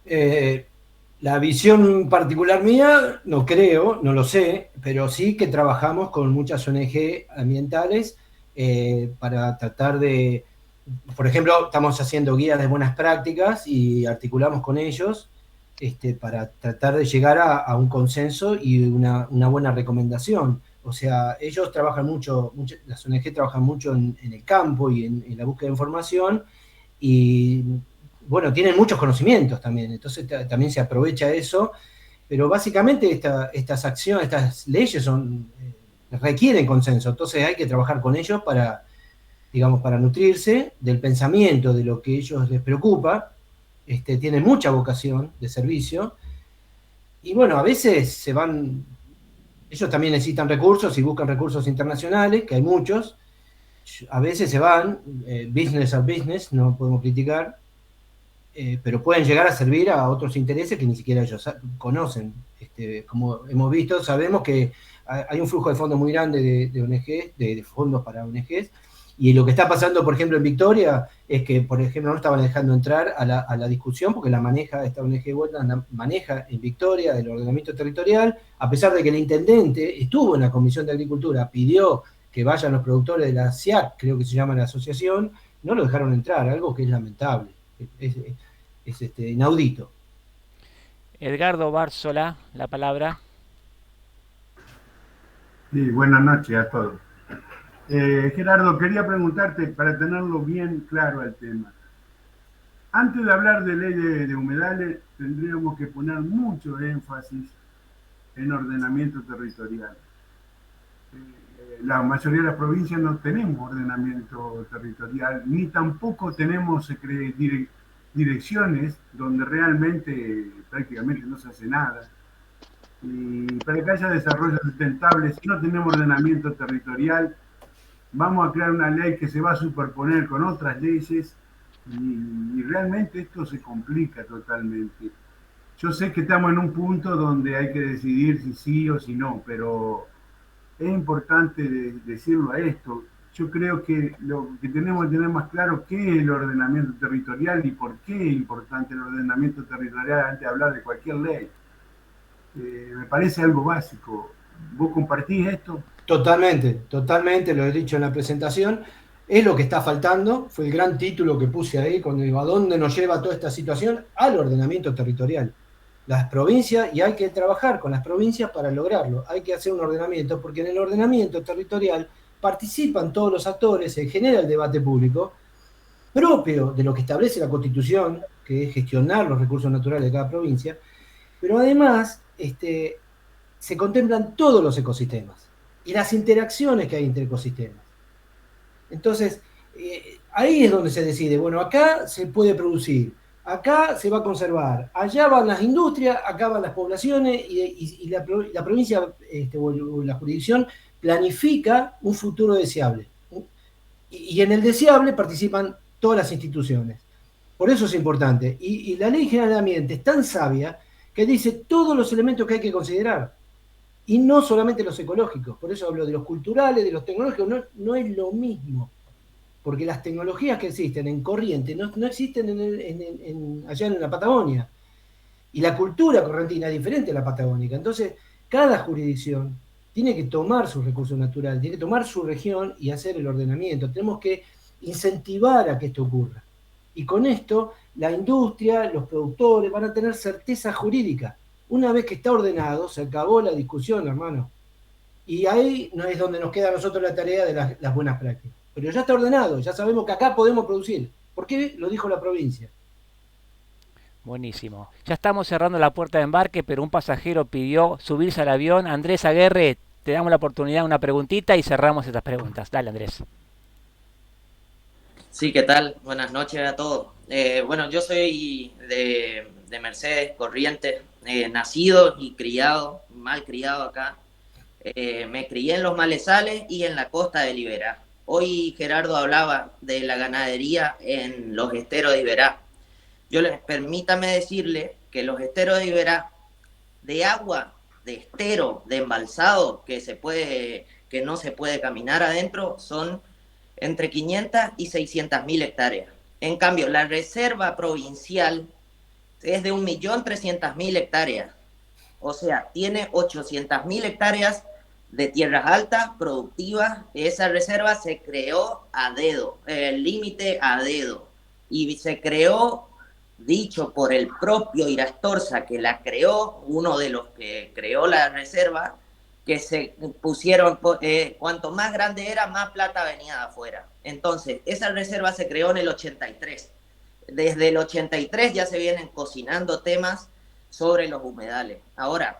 La visión particular mía, no creo, no lo sé, pero sí que trabajamos con muchas ONG ambientales para tratar de, por ejemplo, estamos haciendo guías de buenas prácticas y articulamos con ellos para tratar de llegar a un consenso y una buena recomendación. O sea, ellos trabajan mucho, las ONG trabajan mucho en el campo y en la búsqueda de información y, bueno, tienen muchos conocimientos también, entonces también se aprovecha eso, pero básicamente estas acciones, estas leyes requieren consenso, entonces hay que trabajar con ellos para, digamos, para nutrirse del pensamiento, de lo que a ellos les preocupa. Tienen mucha vocación de servicio, y bueno, a veces se van, ellos también necesitan recursos y buscan recursos internacionales, que hay muchos, a veces se van, business as business, no podemos criticar, pero pueden llegar a servir a otros intereses que ni siquiera ellos conocen. Como hemos visto, sabemos que hay un flujo de fondos muy grande de ONGs, de fondos para ONGs, y lo que está pasando, por ejemplo, en Victoria, es que, por ejemplo, no estaban dejando entrar a la discusión, porque la maneja esta ONG Wetland, maneja en Victoria el ordenamiento territorial, a pesar de que el intendente estuvo en la Comisión de Agricultura, pidió que vayan los productores de la SIAC, creo que se llama la asociación, no lo dejaron entrar, algo que es lamentable, es inaudito. Edgardo Bárzola, la palabra. Sí, buenas noches a todos. Gerardo, quería preguntarte, para tenerlo bien claro el tema. Antes de hablar de ley de humedales, tendríamos que poner mucho énfasis en ordenamiento territorial. La mayoría de las provincias no tenemos ordenamiento territorial, ni tampoco tenemos direcciones donde realmente prácticamente no se hace nada. Y para que haya desarrollo sustentable, si no tenemos ordenamiento territorial, vamos a crear una ley que se va a superponer con otras leyes y realmente esto se complica totalmente. Yo sé que estamos en un punto donde hay que decidir si sí o si no, pero es importante decirlo a esto. Yo creo que lo que tenemos que tener más claro qué es el ordenamiento territorial y por qué es importante el ordenamiento territorial antes de hablar de cualquier ley. Me parece algo básico. ¿Vos compartís esto? Totalmente, lo he dicho en la presentación. Es lo que está faltando, fue el gran título que puse ahí cuando digo, ¿a dónde nos lleva toda esta situación? Al ordenamiento territorial. Las provincias, y hay que trabajar con las provincias para lograrlo, hay que hacer un ordenamiento, porque en el ordenamiento territorial participan todos los actores, se genera el debate público propio de lo que establece la Constitución, que es gestionar los recursos naturales de cada provincia, pero además se contemplan todos los ecosistemas y las interacciones que hay entre ecosistemas. Entonces, ahí es donde se decide, bueno, acá se puede producir, acá se va a conservar, allá van las industrias, acá van las poblaciones y la provincia o la jurisdicción planifica un futuro deseable. Y en el deseable participan todas las instituciones. Por eso es importante. Y la Ley General de Ambiente es tan sabia que dice todos los elementos que hay que considerar. Y no solamente los ecológicos. Por eso hablo de los culturales, de los tecnológicos. No es lo mismo. Porque las tecnologías que existen en Corrientes no existen allá en la Patagonia. Y la cultura correntina es diferente a la patagónica. Entonces, cada jurisdicción tiene que tomar sus recursos naturales, tiene que tomar su región y hacer el ordenamiento. Tenemos que incentivar a que esto ocurra. Y con esto, la industria, los productores van a tener certeza jurídica. Una vez que está ordenado, se acabó la discusión, hermano. Y ahí no es donde nos queda a nosotros la tarea de las buenas prácticas. Pero ya está ordenado, ya sabemos que acá podemos producir. ¿Por qué? Lo dijo la provincia. Buenísimo. Ya estamos cerrando la puerta de embarque, pero un pasajero pidió subirse al avión. Andrés Aguerre, te damos la oportunidad de una preguntita y cerramos estas preguntas. Dale, Andrés. Sí, ¿qué tal? Buenas noches a todos. Bueno, yo soy de Mercedes, Corrientes, nacido y criado, mal criado acá. Me crié en los Malezales y en la costa de Liberá. Hoy Gerardo hablaba de la ganadería en los esteros de Iberá. Permítame decirle que los esteros de Iberá, de agua, de estero, de embalsado, que no se puede caminar adentro, son entre 500 y 600.000 hectáreas. En cambio, la reserva provincial es de 1.300.000 hectáreas. O sea, tiene 800.000 hectáreas de tierras altas, productivas. Esa reserva se creó a dedo, el límite a dedo. Y se creó, dicho por el propio Irastorza, que la creó, uno de los que creó la reserva, que se pusieron, cuanto más grande era, más plata venía de afuera. Entonces, esa reserva se creó en el 83. Desde el 83 ya se vienen cocinando temas sobre los humedales. Ahora,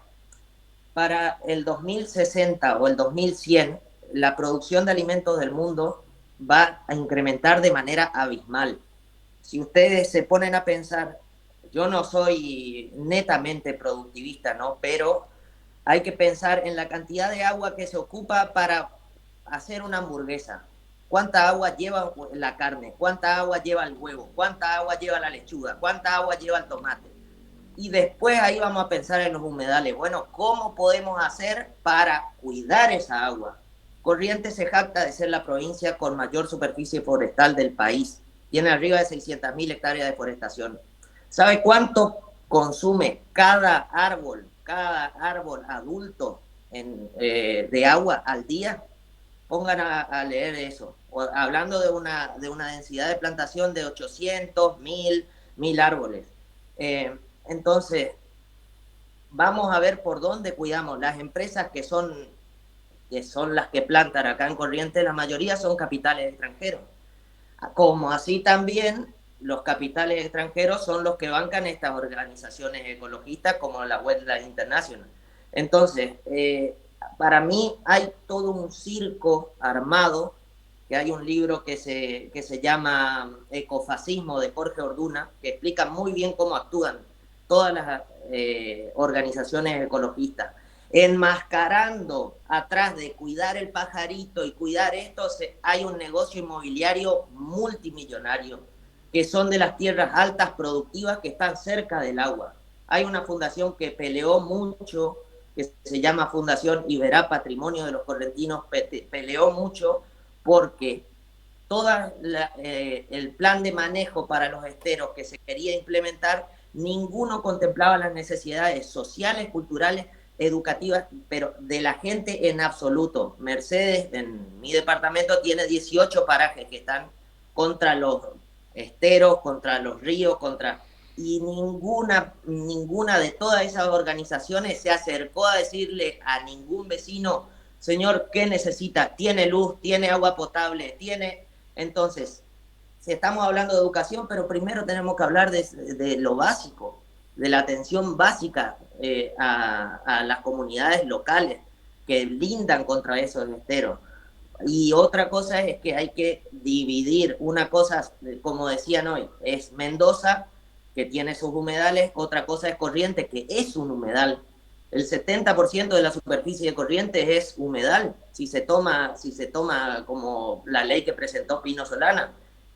para el 2060 o el 2100, la producción de alimentos del mundo va a incrementar de manera abismal. Si ustedes se ponen a pensar, yo no soy netamente productivista, ¿no? Pero hay que pensar en la cantidad de agua que se ocupa para hacer una hamburguesa. ¿Cuánta agua lleva la carne? ¿Cuánta agua lleva el huevo? ¿Cuánta agua lleva la lechuga? ¿Cuánta agua lleva el tomate? Y después ahí vamos a pensar en los humedales. Bueno, ¿cómo podemos hacer para cuidar esa agua? Corrientes se jacta de ser la provincia con mayor superficie forestal del país. Tiene arriba de 600.000 hectáreas de forestación. ¿Sabe cuánto consume cada árbol adulto de agua al día? Pongan a leer eso. Hablando de una densidad de plantación de 800, 1.000 árboles. Entonces, vamos a ver por dónde cuidamos. Las empresas que son las que plantan acá en Corrientes, la mayoría son capitales extranjeros. Como así también los capitales extranjeros son los que bancan estas organizaciones ecologistas como la Wetlands International. Entonces, para mí hay todo un circo armado, que hay un libro que se llama Ecofascismo de Jorge Orduna, que explica muy bien cómo actúan todas las organizaciones ecologistas, enmascarando atrás de cuidar el pajarito y cuidar esto, hay un negocio inmobiliario multimillonario, que son de las tierras altas productivas que están cerca del agua. Hay una fundación que peleó mucho, que se llama Fundación Iberá Patrimonio de los Correntinos, peleó mucho porque todo el plan de manejo para los esteros que se quería implementar, ninguno contemplaba las necesidades sociales, culturales, educativas, pero de la gente en absoluto. Mercedes, en mi departamento, tiene 18 parajes que están contra los esteros, contra los ríos, y ninguna de todas esas organizaciones se acercó a decirle a ningún vecino, señor, ¿qué necesita? ¿Tiene luz? ¿Tiene agua potable? Entonces, si estamos hablando de educación, pero primero tenemos que hablar de lo básico, de la atención básica a las comunidades locales que lindan contra esos esteros. Y otra cosa es que hay que dividir. Una cosa, como decían hoy, es Mendoza, que tiene sus humedales. Otra cosa es Corrientes, que es un humedal. El 70% de la superficie de Corrientes es humedal. Si se toma como la ley que presentó Pino Solana,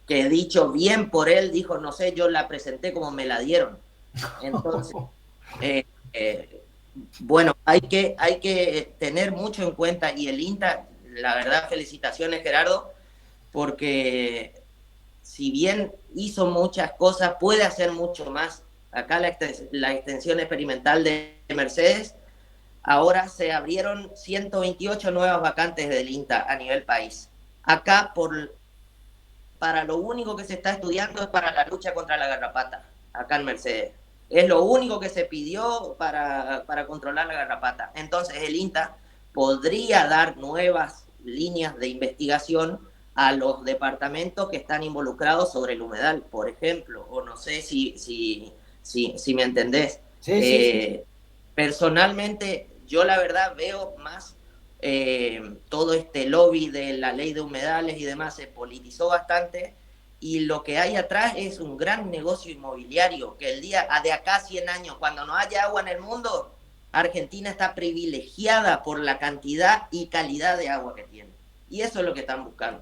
que dicho bien por él, dijo, no sé, yo la presenté como me la dieron. Entonces, bueno, hay que tener mucho en cuenta, y el INTA, la verdad, felicitaciones, Gerardo, porque si bien hizo muchas cosas, puede hacer mucho más. Acá la extensión experimental de Mercedes, ahora se abrieron 128 nuevas vacantes del INTA a nivel país. Acá, para lo único que se está estudiando es para la lucha contra la garrapata, acá en Mercedes. Es lo único que se pidió para controlar la garrapata. Entonces el INTA podría dar nuevas líneas de investigación a los departamentos que están involucrados sobre el humedal, por ejemplo, o no sé si me entendés. Sí. Personalmente, yo la verdad veo más todo este lobby de la ley de humedales y demás se politizó bastante, y lo que hay atrás es un gran negocio inmobiliario, que el día de acá a 100 años, cuando no haya agua en el mundo, Argentina está privilegiada por la cantidad y calidad de agua que tiene. Y eso es lo que están buscando.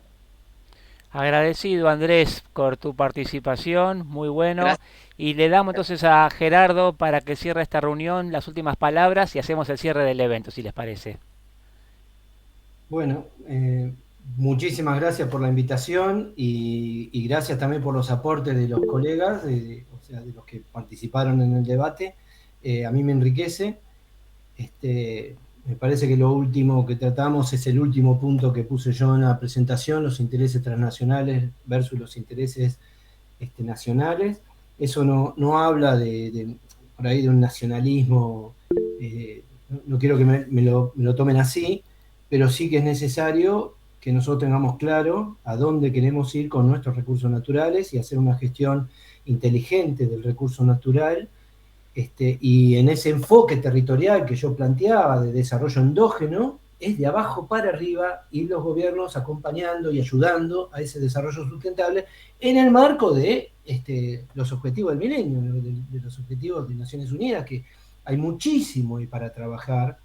Agradecido, Andrés, por tu participación, muy bueno. Gracias. Y le damos entonces a Gerardo para que cierre esta reunión, las últimas palabras, y hacemos el cierre del evento, si les parece. Bueno, muchísimas gracias por la invitación y gracias también por los aportes de los colegas, o sea, de los que participaron en el debate. A mí me enriquece. Me parece que lo último que tratamos es el último punto que puse yo en la presentación, los intereses transnacionales versus los intereses nacionales. Eso no habla por ahí de un nacionalismo, no quiero que me lo tomen así, pero sí que es necesario que nosotros tengamos claro a dónde queremos ir con nuestros recursos naturales y hacer una gestión inteligente del recurso natural. Y en ese enfoque territorial que yo planteaba de desarrollo endógeno, es de abajo para arriba y los gobiernos acompañando y ayudando a ese desarrollo sustentable en el marco de los objetivos del milenio, de los objetivos de Naciones Unidas, que hay muchísimo ahí para trabajar,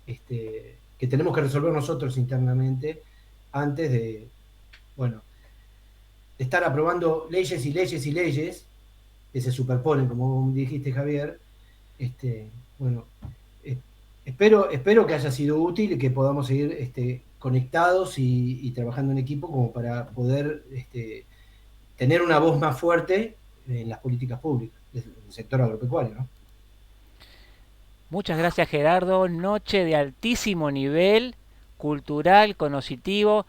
que tenemos que resolver nosotros internamente antes de estar aprobando leyes y leyes y leyes que se superponen, como dijiste, Javier. Espero que haya sido útil y que podamos seguir conectados y trabajando en equipo como para poder tener una voz más fuerte en las políticas públicas del sector agropecuario, ¿no? Muchas gracias, Gerardo. Noche de altísimo nivel cultural, cognitivo,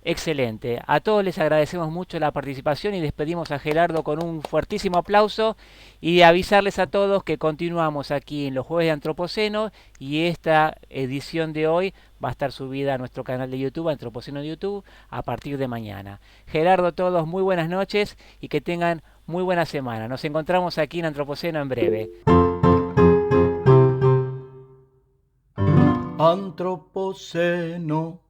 excelente. A todos les agradecemos mucho la participación y despedimos a Gerardo con un fuertísimo aplauso y avisarles a todos que continuamos aquí en los Jueves de Antropoceno y esta edición de hoy va a estar subida a nuestro canal de YouTube, Antropoceno de YouTube, a partir de mañana. Gerardo, todos muy buenas noches y que tengan muy buena semana. Nos encontramos aquí en Antropoceno en breve. Antropoceno.